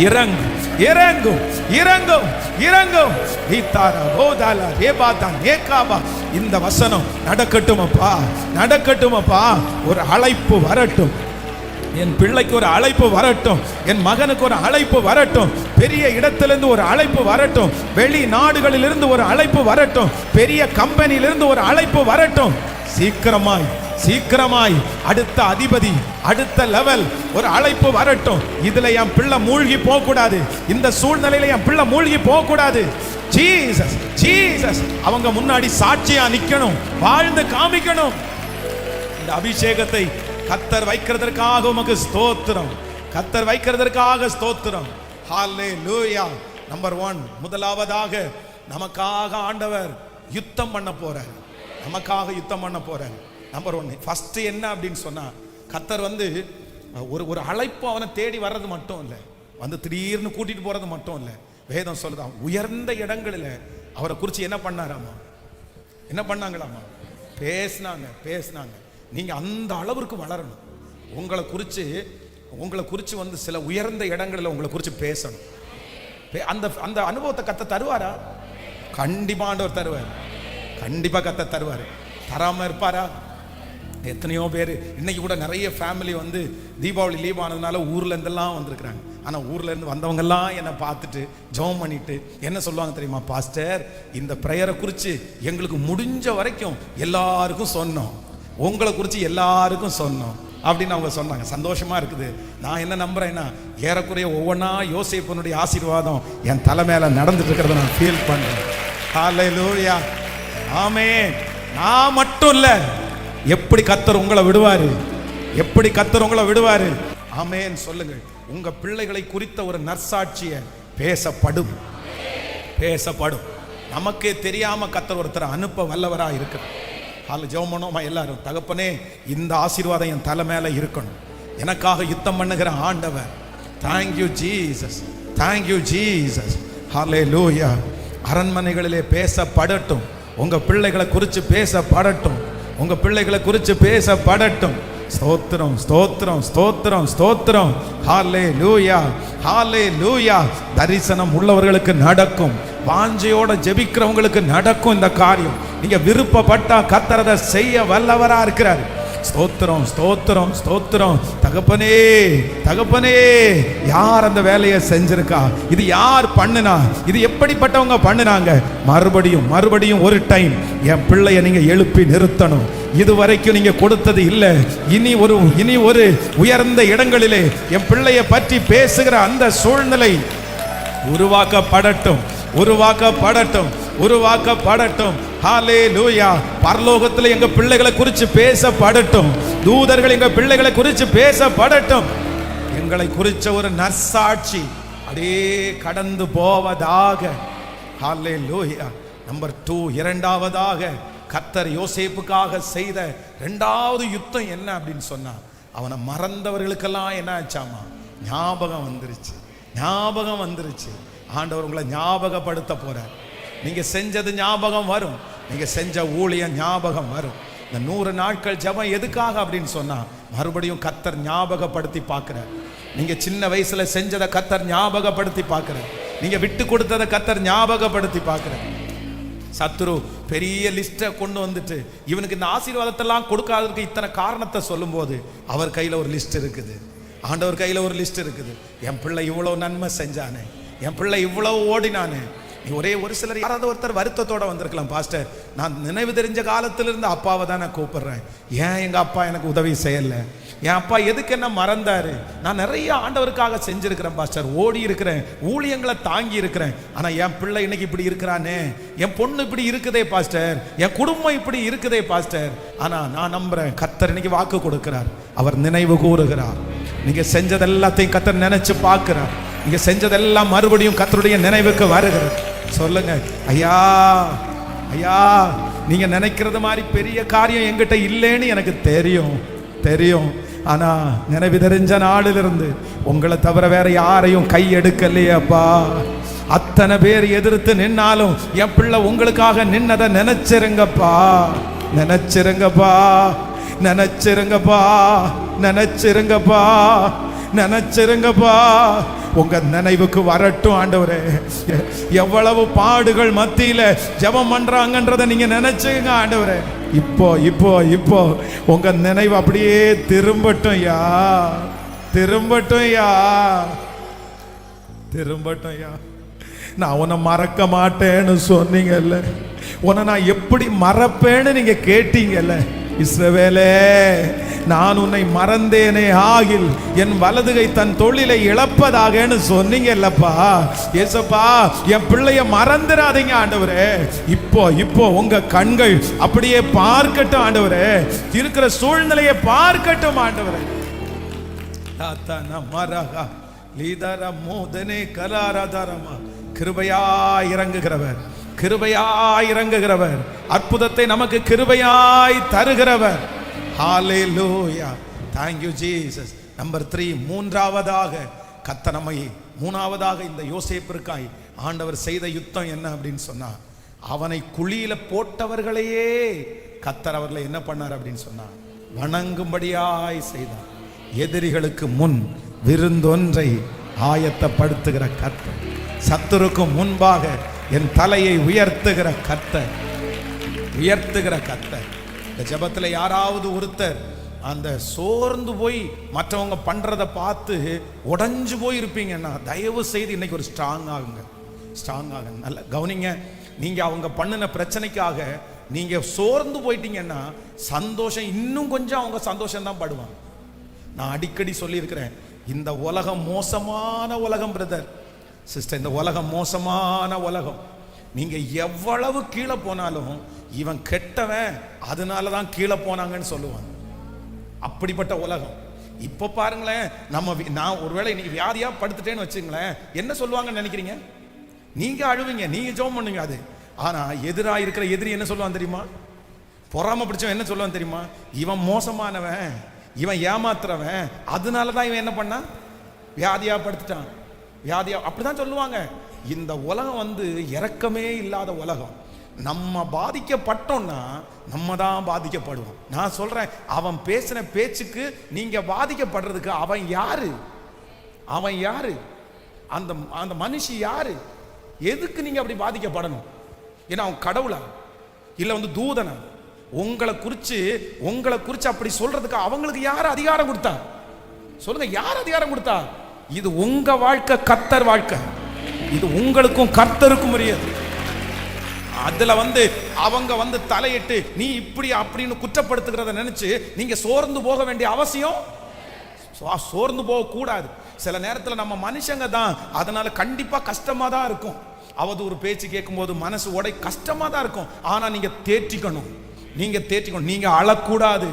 [SPEAKER 1] இறங்கும், இறங்கும், இறங்கும், இறங்கும். இந்த வசனம் நடக்கட்டும் அப்பா, நடக்கட்டும் அப்பா. ஒரு அழைப்பு வரட்டும், என் பிள்ளைக்கு ஒரு அழைப்பு வரட்டும், என் மகனுக்கு ஒரு அழைப்பு வரட்டும், பெரிய இடத்திலிருந்து ஒரு அழைப்பு வரட்டும், வெளி நாடுகளிலிருந்து ஒரு அழைப்பு வரட்டும், பெரிய கம்பெனியிலிருந்து ஒரு அழைப்பு வரட்டும். சீக்கிரமாய், சீக்கிரமாய் அடுத்த அதிபதி, அடுத்த லெவல் ஒரு அழைப்பு வரட்டும். இதுல என் பிள்ளை மூழ்கி போக கூடாது, இந்த சூழ்நிலையில என் பிள்ளை மூழ்கி போக கூடாது. ஜீசஸ், ஜீசஸ் அவங்க முன்னாடி சாட்சியா நிக்கணும், வாழ்ந்து காமிக்கணும். இந்த அபிஷேகத்தை கர்த்தர் வைக்கிறதற்காக உமக்கு ஸ்தோத்திரம், கர்த்தர் வைக்கிறதற்காக ஸ்தோத்திரம். ஹல்லேலூயா. நம்பர் 1, முதலாவதாக நமக்காக ஆண்டவர் யுத்தம் பண்ண போறார், நமக்காக யுத்தம் பண்ண போறார். நம்பர் 1 ஃபர்ஸ்ட் என்ன அப்படின்னு சொன்னா, கர்த்தர் வந்து ஒரு அழைப்பு அவனை தேடி வர்றது மட்டும் இல்லை, வந்து திடீர்னு கூட்டிட்டு போறது மட்டும் இல்லை. வேதம் சொல்லுதான், உயர்ந்த இடங்களில் அவரை குறித்து என்ன பண்ணாராமா, என்ன பண்ணாங்களாமா, பேசினாங்க, பேசினாங்க. நீங்க அந்த அளவிற்கு வளரணும். உங்களை குறித்து வந்து சில உயர்ந்த இடங்களில் உங்களை குறித்து பேசணும். அந்த அந்த அனுபவத்தை கர்த்தர் தருவாரா? கண்டிப்பா ஆண்டவர் தருவார், கண்டிப்பா கர்த்தர் தருவார். தராம இருப்பாரா? எத்தனையோ பேர் இன்னைக்கு கூட நிறைய ஃபேமிலி வந்து தீபாவளி லீவ் ஆனதுனால ஊர்ல இருந்தெல்லாம் வந்திருக்கிறாங்க. ஆனா ஊர்ல இருந்து வந்தவங்கெல்லாம் என்னை பார்த்துட்டு ஜெபம் பண்ணிட்டு என்ன சொல்லுவாங்க தெரியுமா? பாஸ்டர், இந்த பிரேயரை குறித்து எங்களுக்கு முடிஞ்ச வரைக்கும் எல்லாருக்கும் சொன்னோம், உங்களை குறித்து எல்லாருக்கும் சொன்னோம் அப்படின்னு அவங்க சொன்னாங்க. சந்தோஷமா இருக்குது. நான் என்ன நம்புறேன்னா, ஏறக்குறைய ஒவ்வொன்றா யோசேப்பினுடைய ஆசீர்வாதம் என் தலை மேல நடந்துட்டு இருக்கிறத நான் ஃபீல் பண்றேன். ஹல்லேலூயா. ஆமென். நான் மட்டும் இல்ல, எப்படி கர்த்தர் உங்களை விடுவாரு, எப்படி கர்த்தர் உங்களை விடுவாரு. ஆமென் சொல்லுங்கள். உங்க பிள்ளைகளை குறித்த ஒரு நற்சாட்சியை பேசப்படும், பேசப்படும். நமக்கே தெரியாம கர்த்தர் ஒருத்தர் அனுப்ப வல்லவரா இருக்கிறார். ஹல்லேலூயா. ஜெபம் பண்ணுவோமா எல்லாரும்? தகப்பனே, இந்த ஆசீர்வாதம் என் தலை மேல இருக்கணும். எனக்காக யுத்தம் பண்ணுகிற ஆண்டவர், தேங்க்யூ ஜீசஸ், தேங்க்யூ ஜீசஸ். ஹல்லேலூயா. அரண்மனைகளிலே பேசப்படட்டும், உங்க பிள்ளைகளை குறித்து பேசப்படட்டும், உங்க பிள்ளைகளை குறித்து பேசப்படட்டும். ஸ்தோத்திரம், ஸ்தோத்திரம், ஸ்தோத்திரம், ஸ்தோத்திரம். ஹல்லேலூயா, ஹல்லேலூயா. தரிசனம் உள்ளவர்களுக்கு நடக்கும், வாஞ்சையோட ஜெபிக்கிறவங்களுக்கு நடக்கும் இந்த காரியம். நீங்க விருப்பப்பட்டா கர்த்தர் அதை செய்ய வல்லவரா இருக்கிறார். ஸ்தோத்திரம், ஸ்தோத்திரம், ஸ்தோத்திரம். தகப்பனே, தகப்பனே, யார் அந்த வேலையை செஞ்சிருக்கா? இது யார் பண்ணுனா? இது எப்படிப்பட்டவங்க பண்ணுனாங்க? மறுபடியும் மறுபடியும் ஒரு டைம் என் பிள்ளைய நீங்க எழுப்பி நிறுத்தணும். இதுவரைக்கும் நீங்க கொடுத்தது இல்லை, இனி ஒரு உயர்ந்த இடங்களிலே என் பிள்ளைய பற்றி பேசுகிற அந்த சூழ்நிலை உருவாக்கப்படட்டும், உருவாக்கப்படட்டும். உருவாக்கப்படட்டும். ஹல்லேலூயா. பரலோகத்தில் எங்க பிள்ளைகளை குறித்து பேசப்படட்டும். தூதர்கள் எங்க பிள்ளைகளை குறித்து பேசப்படட்டும். எங்களை குறித்த ஒரு நற்சாட்சி அப்படியே கடந்து போவதாக. ஹல்லேலூயா. நம்பர் 2, இரண்டாவதாக கர்த்தர் யோசேப்புக்காக செய்த இரண்டாவது யுத்தம் என்ன அப்படின்னு சொன்னா, அவனை மறந்தவர்களுக்கெல்லாம் என்ன ஆச்சாமா, ஞாபகம் வந்துருச்சு. ஞாபகம் வந்துருச்சு. ஆண்டவர் உங்களை ஞாபகப்படுத்த போறார். நீங்க செஞ்சது ஞாபகம் வரும். நீங்க செஞ்ச ஊழியம் ஞாபகம் வரும். இந்த 100 நாட்கள் ஜெபம் எதுக்காக அப்படின்னு சொன்னா, மறுபடியும் கர்த்தர் ஞாபகப்படுத்தி பார்க்கிறார். நீங்க சின்ன வயசுல செஞ்சதை கர்த்தர் ஞாபகப்படுத்தி பார்க்கிறார். நீங்க விட்டு கொடுத்ததை கர்த்தர் ஞாபகப்படுத்தி பார்க்கிறார். சத்துரு பெரிய லிஸ்ட்டை கொண்டு வந்துட்டு இவனுக்கு இந்த ஆசீர்வாதத்தெல்லாம் கொடுக்காததுக்கு இத்தனை காரணத்தை சொல்லும்போது, அவர் கையில் ஒரு லிஸ்ட் இருக்குது. ஆண்டவர் கையில் ஒரு லிஸ்ட் இருக்குது. என் பிள்ளை இவ்வளோ நன்மை செஞ்சானே, என் பிள்ளை இவ்வளோ ஓடினானே. ஒரே ஒரு சிலர் யாராவது ஒருத்தர் வருத்தத்தோட வந்திருக்கலாம், பாஸ்டர் நான் நினைவு தெரிஞ்ச காலத்திலிருந்து அப்பாவை தான் நான் கூப்பிடுறேன், ஏன் எங்கள் அப்பா எனக்கு உதவி செய்யலை, என் அப்பா எதுக்கு என்ன மறந்தாரு, நான் நிறைய ஆண்டவருக்காக செஞ்சிருக்கிறேன் பாஸ்டர், ஓடி இருக்கிறேன், ஊழியங்களை தாங்கி இருக்கிறேன், ஆனால் என் பிள்ளை இன்னைக்கு இப்படி இருக்கிறானே, என் பொண்ணு இப்படி இருக்குதே பாஸ்டர், என் குடும்பம் இப்படி இருக்குதே பாஸ்டர். ஆனால் நான் நம்புறேன் கர்த்தர் இன்னைக்கு வாக்கு கொடுக்கிறார். அவர் நினைவு கூறுகிறார். நீங்க செஞ்சது எல்லாத்தையும் கர்த்தர் நினைச்சு பார்க்கிறார். நீங்க செஞ்சதெல்லாம் மறுபடியும் கர்த்தருடைய நினைவுக்கு வருகிறது. சொல்லுங்க, ஐயா ஐயா, நீங்க நினைக்கிறது மாதிரி பெரிய காரியம் என்கிட்ட இல்லைன்னு எனக்கு தெரியும். ஆனா நினைவு தெரிஞ்ச நாளிலிருந்து உங்களை தவிர வேற யாரையும் கை எடுக்கலையப்பா. அத்தனை பேர் எதிர்த்து நின்னாலும் என் பிள்ளை உங்களுக்காக நின்னதை நினைச்சிருங்கப்பா, நினைச்சிருங்கப்பா, நினைச்சிருங்கப்பா, நினைச்சிருங்கப்பா, நினைச்சிருங்கப்பா. உங்க நினைவுக்கு வரட்டும் ஆண்டவரே. எவ்வளவு பாடுகள் மத்தியில ஜெபம் பண்றாங்கன்றதை நீங்க நினைச்சுங்க ஆண்டவரே. இப்போ இப்போ இப்போ உங்க நினைவு அப்படியே திரும்பட்டும் யா, திரும்பட்டும் யா, திரும்பட்டும் யா. நான் உன்னை மறக்க மாட்டேன்னு சொன்னீங்கல்ல, உன்னை நான் எப்படி மறப்பேன்னு நீங்க கேட்டீங்கல்ல. இஸ்ரவேலே, நான் உன்னை மறந்தேனே ஆகில் என் வலதுகை தன் தொழிலை இழப்பதாகன்னு சொன்னீங்கல்லப்பா. ஏசப்பா, என் பிள்ளைய மறந்துடாதீங்க ஆண்டவரே. இப்போ இப்போ உங்க கண்கள் அப்படியே பார்க்கட்டும் ஆண்டவரே, இருக்கிற சூழ்நிலையை பார்க்கட்டும் ஆண்டவரே. கிருபையாய் இறங்குகிறவர், கிருபையாய் இறங்குகிறவர், அற்புதத்தை நமக்கு கிருபையாய் தருகிறவர். ஹல்லேலூயா. Thank you Jesus. நம்பர் 3, மூன்றாவதாக கர்த்தர் நம்மை மூணாவதாக இந்த யோசேப்பிற்காய் ஆண்டவர் செய்த யுத்தம் என்ன அப்படின்னு சொன்னா, அவனை குழியில போட்டவர்களையே கர்த்தர் அவர்களை என்ன பண்ணார் அப்படின்னு சொன்னா, வணங்கும்படியாய் செய்தார். எதிரிகளுக்கு முன் விருந்தொன்றை ஆயத்தப்படுத்துகிற கர்த்தர், சத்துருக்கு முன்பாக என் தலையை உயர்த்துகிற கர்த்தர், உயர்த்துகிற கர்த்தர். இந்த ஜெபத்தில் யாராவது ஒருத்தர் அந்த சோர்ந்து போய் மற்றவங்க பண்றதை பார்த்து உடஞ்சு போய் இருப்பீங்கன்னா, தயவு செய்து இன்னைக்கு ஒரு ஸ்ட்ராங் ஆகுங்க, ஸ்ட்ராங் ஆகுங்க. நல்ல கவனிங்க. நீங்க அவங்க பண்ணின பிரச்சனைக்காக நீங்க சோர்ந்து போயிட்டீங்கன்னா, சந்தோஷம் இன்னும் கொஞ்சம் அவங்க சந்தோஷம் தான் படுவாங்க. நான் அடிக்கடி சொல்லியிருக்கிறேன், இந்த உலகம் மோசமான உலகம் பிரதர் சிஸ்டர், இந்த உலகம் மோசமான உலகம். நீங்க எவ்வளவு கீழே போனாலும் இவன் கெட்டவன் அதனால தான் கீழே போனாங்கன்னு சொல்லுவாங்க. அப்படிப்பட்ட உலகம். இப்போ பாருங்களேன், நான் ஒருவேளை நீ வியாதியா படுத்துட்டேன்னு வச்சுங்களேன், என்ன சொல்லுவாங்கன்னு நினைக்கிறீங்க? நீங்க அழுவீங்க, நீங்க ஜெபம் பண்ணுங்க. அது ஆனா எதிராக இருக்கிற எதிரி என்ன சொல்லுவான் தெரியுமா? பொறாம பிடிச்சவன் என்ன சொல்லுவான் தெரியுமா? இவன் மோசமானவன், இவன் ஏமாத்துறவன், அதனால தான் இவன் என்ன பண்ணான், வியாதியா படுத்துட்டான், வியாதியா, அப்படிதான் சொல்லுவாங்க. இந்த உலகம் இரக்கமே இல்லாத உலகம். நம்ம பாதிக்கப்பட்டோம்னா நம்ம தான் பாதிக்கப்படுவோம். நான் சொல்றேன், அவன் பேசின பேச்சுக்கு நீங்க பாதிக்கப்படுறதுக்கு அவன் யாரு? அவன் யாரு? அந்த அந்த மனுஷி யாரு? எதுக்கு நீங்க அப்படி பாதிக்கப்படணும்? ஏன்னா அவன் கடவுளா இல்ல தூதனா? உங்களை குறிச்சு அப்படி சொல்றதுக்கு அவங்களுக்கு யார் அதிகாரம் கொடுத்தா? சொல்லுங்க, யார் அதிகாரம் கொடுத்தா? இது உங்க வாழ்க்கை, கர்த்தர் வாழ்க்கை. இது உங்களுக்கும் கர்த்தருக்கும் உரியது. அதுல அவங்க தலையிட்டு நீ இப்படி அப்படின்னு குற்றப்படுத்துகிறத நினைச்சு நீங்க சோர்ந்து போக வேண்டிய அவசியம். சோர்ந்து போக கூடாது. சில நேரத்தில் நம்ம மனுஷங்க தான், அதனால கண்டிப்பா கஷ்டமா தான் இருக்கும். அவதூறு பேச்சு கேட்கும்போது மனசு உடை கஷ்டமா தான் இருக்கும். ஆனா நீங்க தேற்றிக்கணும், நீங்க அழக்கூடாது.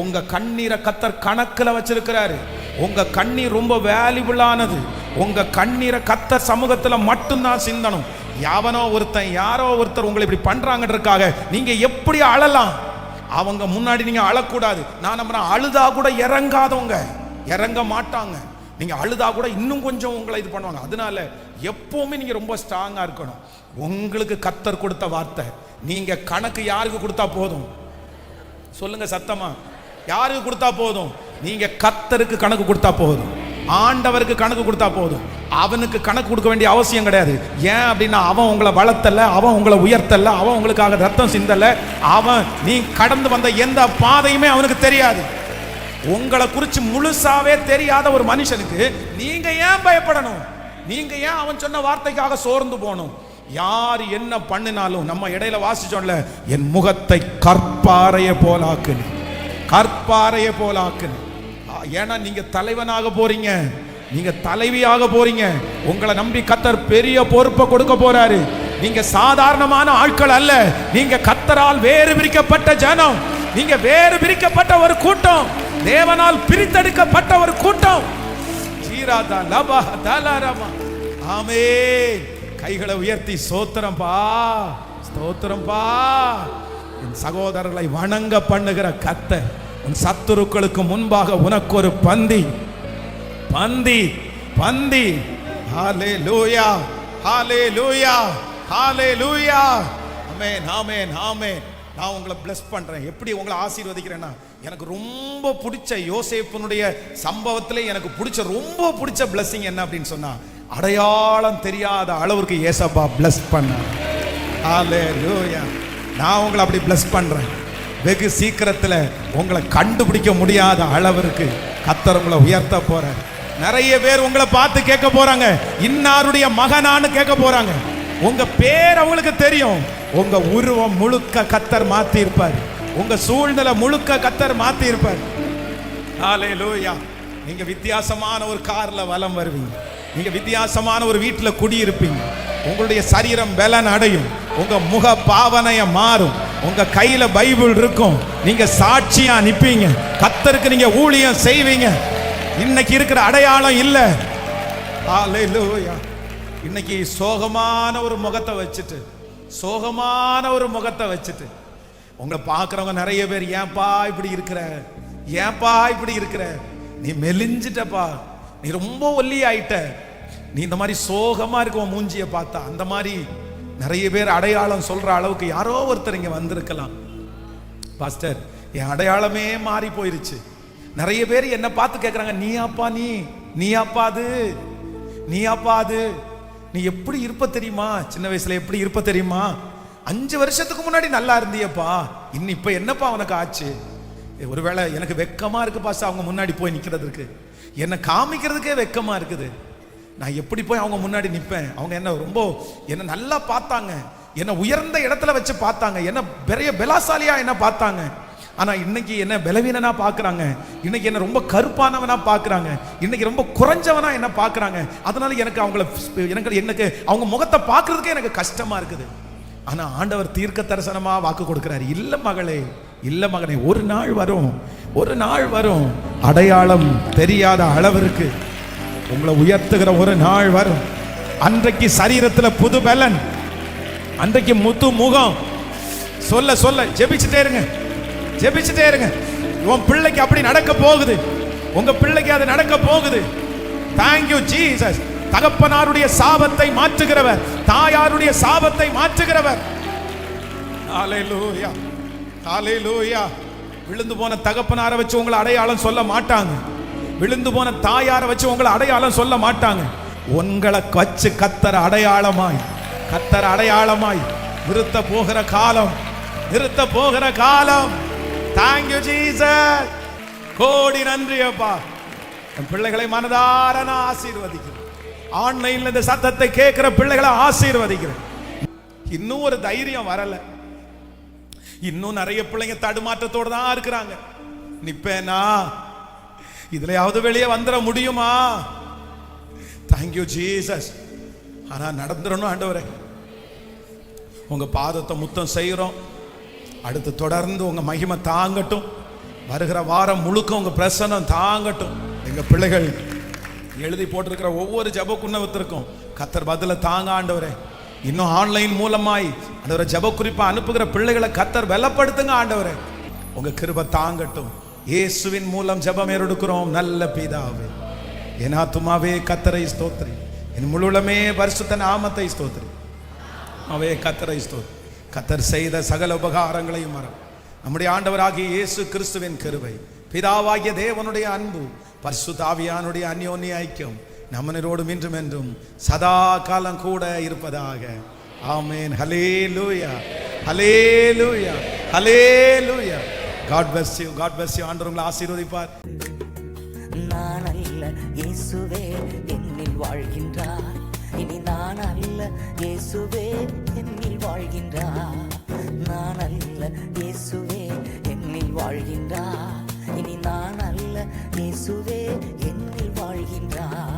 [SPEAKER 1] உங்க கண்ணீரை கர்த்தர் கணக்குல வச்சிருக்கிறாரு. உங்க கண்ணீர் ரொம்ப வேல்யூபிளானது. உங்க கண்ணீரை கர்த்தர் சமூகத்துல மட்டும்தான் சிந்தணும். யாரோ ஒருத்தர் உங்களை இப்படி பண்றாங்கன்றதுக்காக நீங்க எப்படி அழலாம்? அவங்க முன்னாடி நீங்க அழக்கூடாது. நான் நம்புறேன், அழுதா கூட இறங்க மாட்டாங்க. நீங்க அழுதா கூட இன்னும் கொஞ்சம் உங்களை இது பண்ணுவாங்க. அதனால எப்பவுமே நீங்க ரொம்ப ஸ்ட்ராங்கா இருக்கணும். உங்களுக்கு கர்த்தர் கொடுத்த வார்த்தை, நீங்க கணக்கு யாருக்கு கொடுத்தா போதும்? சொல்லுங்க சத்தமா, யாருக்கு கொடுத்தா போதும்? நீங்க கர்த்தருக்கு கணக்கு கொடுத்தா போதும். ஆண்டவருக்கு கணக்கு கொடுத்தா போதும். அவனுக்கு கணக்கு கொடுக்க வேண்டிய அவசியம் கிடையாது. ஏன் அப்படின்னா, அவன் உங்களை வளர்த்தல, அவன் உங்களை உயர்த்தல, அவன் உங்களுக்காக ரத்தம் சிந்தல, அவன் நீ கடந்து வந்த எந்த பாதையுமே அவனுக்கு தெரியாது. உங்களை குறித்து முழுசாவே தெரியாத ஒரு மனுஷனுக்கு நீங்க ஏன் பயப்படணும்? நீங்க ஏன் அவன் சொன்ன வார்த்தைக்காக சோர்ந்து போகணும்? யார் என்ன பண்ணினாலும், நம்ம இடையில வாசிச்சோம்ல, என் முகத்தை கற்பாறையை போலாக்குன்னு. ஏன்னா நீங்க தலைவனாக போறீங்க, நீங்க தலைவியாக போறீங்க. உங்களை நம்பி கர்த்தர் பெரிய பொறுப்பை கொடுக்க போறாரு. நீங்க சாதாரணமான ஆட்கள் அல்ல. நீங்க கர்த்தரால் வேறு பிரிக்கப்பட்ட ஜனம். நீங்க வேறு பிரிக்கப்பட்ட ஒரு கூட்டம், தேவனால் பிரித்தெடுக்கப்பட்ட ஒரு கூட்டம். ஜீராதா லபா தலரமா. ஆமென். கைகளை உயர்த்தி ஸ்தோத்திரம்பா. என் சகோதரர்களை வணங்க பண்ணுகிற கர்த்தர், உன் சத்துருக்களுக்கு முன்பாக உனக்கு ஒரு பந்தி. ஹல்லேலூயா, ஹல்லேலூயா, ஹல்லேலூயா. ஆமென், ஆமென், ஆமென். நான் உங்களை bless பண்றேன். எப்படி உங்களை ஆசீர்வதிக்கிறேன்னா, எனக்கு ரொம்ப பிடிச்ச யோசேப்புனுடைய சம்பவத்திலே எனக்கு ரொம்ப பிடிச்ச blessing என்ன அப்படின்னு சொன்னா, அடையாளம் தெரியாத அளவுக்கு ஏசப்பா bless பண்ணார். ஹல்லேலூயா. நான் உங்களை அப்படி bless பண்றேன். வெகு சீக்கிரத்துல உங்களை கண்டுபிடிக்க முடியாத அளவிற்கு கர்த்தர் உங்களை உயர்த்த போறார். நிறைய பேர் உங்களை பார்த்து கேட்க போறாங்க, இன்னாருடைய மகனான்னு கேட்க போறாங்க. உங்க பேர் அவங்களுக்கு தெரியும். உங்க உருவம் முழுக்க கர்த்தர் மாத்தி இருப்பார். உங்க சூழ்நிலை முழுக்க கர்த்தர் மாத்தி இருப்பார். ஹல்லேலூயா. நீங்க வித்தியாசமான ஒரு கார்ல வலம் வருவீங்க. நீங்க வித்தியாசமான ஒரு வீட்டுல குடியிருப்பீங்க. உங்களுடைய சரீரம் பலன் அடையும். உங்க முக பாவனைய மாறும். உங்க கையில பைபிள் இருக்கும். நீங்க சாட்சியா நிப்பீங்க. கர்த்தருக்கு நீங்க ஊழியம் செய்வீங்க. இன்னைக்கு இருக்கிற அடையாளம் இல்ல. ஹல்லேலூயா. இன்னைக்கு சோகமான ஒரு முகத்தை வச்சுட்டு உங்களை பார்க்குறவங்க நிறைய பேர், ஏன்பா இப்படி இருக்கிற, நீ மெலிஞ்சிட்டப்பா, நீ ரொம்ப ஒல்லி ஆயிட்ட, நீ இந்த மாதிரி சோகமா இருக்க மூஞ்சிய பார்த்தா, அந்த மாதிரி நிறைய பேர் அடையாளம் சொல்ற அளவுக்கு யாரோ ஒருத்தர் இங்க வந்திருக்கலாம். பாஸ்டர், என் அடையாளமே மாறி போயிருச்சு. நிறைய பேர் என்ன பார்த்து கேட்கறாங்க, நீயாப்பா அது, நீ எப்படி இருப்ப தெரியுமா? சின்ன வயசுல எப்படி இருப்ப தெரியுமா? 5 வருஷத்துக்கு முன்னாடி நல்லா இருந்தியப்பா, இன்னும் இப்ப என்னப்பா உனக்கு ஆச்சு? ஒருவேளை எனக்கு வெக்கமா இருக்கு பாஸ்டர், அவங்க முன்னாடி போய் நிக்கிறதுக்கு, என்ன காமிக்கிறதுக்கே வெக்கமா இருக்குது. நான் எப்படி போய் அவங்க முன்னாடி நிற்பேன்? அவங்க என்ன நல்லா பார்த்தாங்க, என்ன உயர்ந்த இடத்துல வச்சு பார்த்தாங்க, என்ன பெரிய பலசாலியா என்ன பார்த்தாங்க. ஆனா இன்னைக்கு என்ன பலவீனனா பார்க்கறாங்க, இன்னைக்கு என்ன ரொம்ப கருப்பானவனா பார்க்கறாங்க, இன்னைக்கு ரொம்ப குறைஞ்சவனா என்ன பார்க்கறாங்க. அதனால எனக்கு அவங்க முகத்தை பார்க்கறதுக்கே எனக்கு கஷ்டமா இருக்குது. ஆனா ஆண்டவர் தீர்க்க தரிசனமா வாக்கு கொடுக்கிறார், இல்ல மகளே, இல்ல மகனே, ஒரு நாள் வரும் அடையாளம் தெரியாத அளவிற்கு உங்களை உயர்த்துகிற ஒரு நாள் வரும். அன்றைக்கு சரீரத்துல புது பலன், அன்றைக்கு முத்து முகம். சொல்ல ஜெபிச்சுட்டே இருங்க. உன் பிள்ளைக்கு அப்படி நடக்க போகுது. உங்க பிள்ளைக்கு அது நடக்க போகுது. Thank you Jesus. தகப்பனாருடைய சாபத்தை மாற்றுகிறவர், தாயாருடைய சாபத்தை மாற்றுகிறவர். ஹல்லேலூயா, ஹல்லேலூயா. விழுந்து போன தகப்பனாரை வச்சு உங்களை அடையாளம் சொல்ல மாட்டாங்க. விழுந்து போன தாயாரை வச்சு உங்களை அடையாளம் சொல்ல மாட்டாங்க. உங்களை வச்சு கர்த்தர் அடையாளமாய் நிறுத்த போகிற காலம். Thank you Jesus. கோடி நன்றி அப்பா. என் பிள்ளைகளை மனதார நான் ஆசீர்வதிக்கிறேன். ஆன்லைன்ல இந்த சத்தத்தை கேட்கிற பிள்ளைகளை ஆசீர்வதிக்கிறேன். இன்னும் ஒரு தைரியம் வரல. இன்னும் நிறைய பிள்ளைங்க தடுமாற்றத்தோடு தான் இருக்கிறாங்க. இதுலயாவது வெளியே வந்துட முடியுமா? Thank you Jesus. ஆனா நடந்துடணும் ஆண்டவரே. உங்க பாதத்தை முத்தம் செய்கிறோம். அடுத்து தொடர்ந்து உங்க மகிமை தாங்கட்டும். வருகிற வாரம் முழுக்க உங்க பிரசன்னம் தாங்கட்டும். எங்க பிள்ளைகள் எழுதி போட்டிருக்கிற ஒவ்வொரு ஜெப குன்னவத்திற்கும் கர்த்தர் பதில தாங்க ஆண்டவரே. இன்னும் ஆன்லைன் மூலமாய் ஆண்டவரை ஜெப குறிப்பா அனுப்புகிற பிள்ளைகளை கர்த்தர் பலப்படுத்துங்க ஆண்டவரே. உங்க கிருபை தாங்கட்டும். இயேசுவின் மூலம் ஜெபம் எடுக்கிறோம் நல்ல பிதாவே. என் ஆத்துமாவே கர்த்தரை ஸ்தோத்திரி, என் முழுவதுமே பரிசுத்த நாமத்தை ஸ்தோத்திரி. அவே கர்த்தரை ஸ்தோத்திரி. கர்த்தர் செய்த சகல உபகாரங்களையும் மறந்து நம்முடைய ஆண்டவராகிய இயேசு கிறிஸ்துவின் கிருபை, பிதாவாகிய தேவனுடைய அன்பு, பரிசுத்த ஆவியானுடைய அந்யோன்ய ஐக்கியம் நம்மனோடும் இன்றும் என்றும் சதா காலம் கூட இருப்பதாக. ஆமென். ஹல்லேலூயா, ஹல்லேலூயா, ஹல்லேலூயா. God bless you, God bless you. ஆண்டவர் உங்களை ஆசீர்வதிப்பார்.
[SPEAKER 2] நான் அல்ல இயேசுவே என்னில் வாழ்கின்றார். இனி நான் அல்ல இயேசுவே என்னில் வாழ்கின்றார். நான் அல்ல இயேசுவே என்னில் வாழ்கின்றார். இனி நான் அல்ல இயேசுவே என்னில் வாழ்கின்றார்.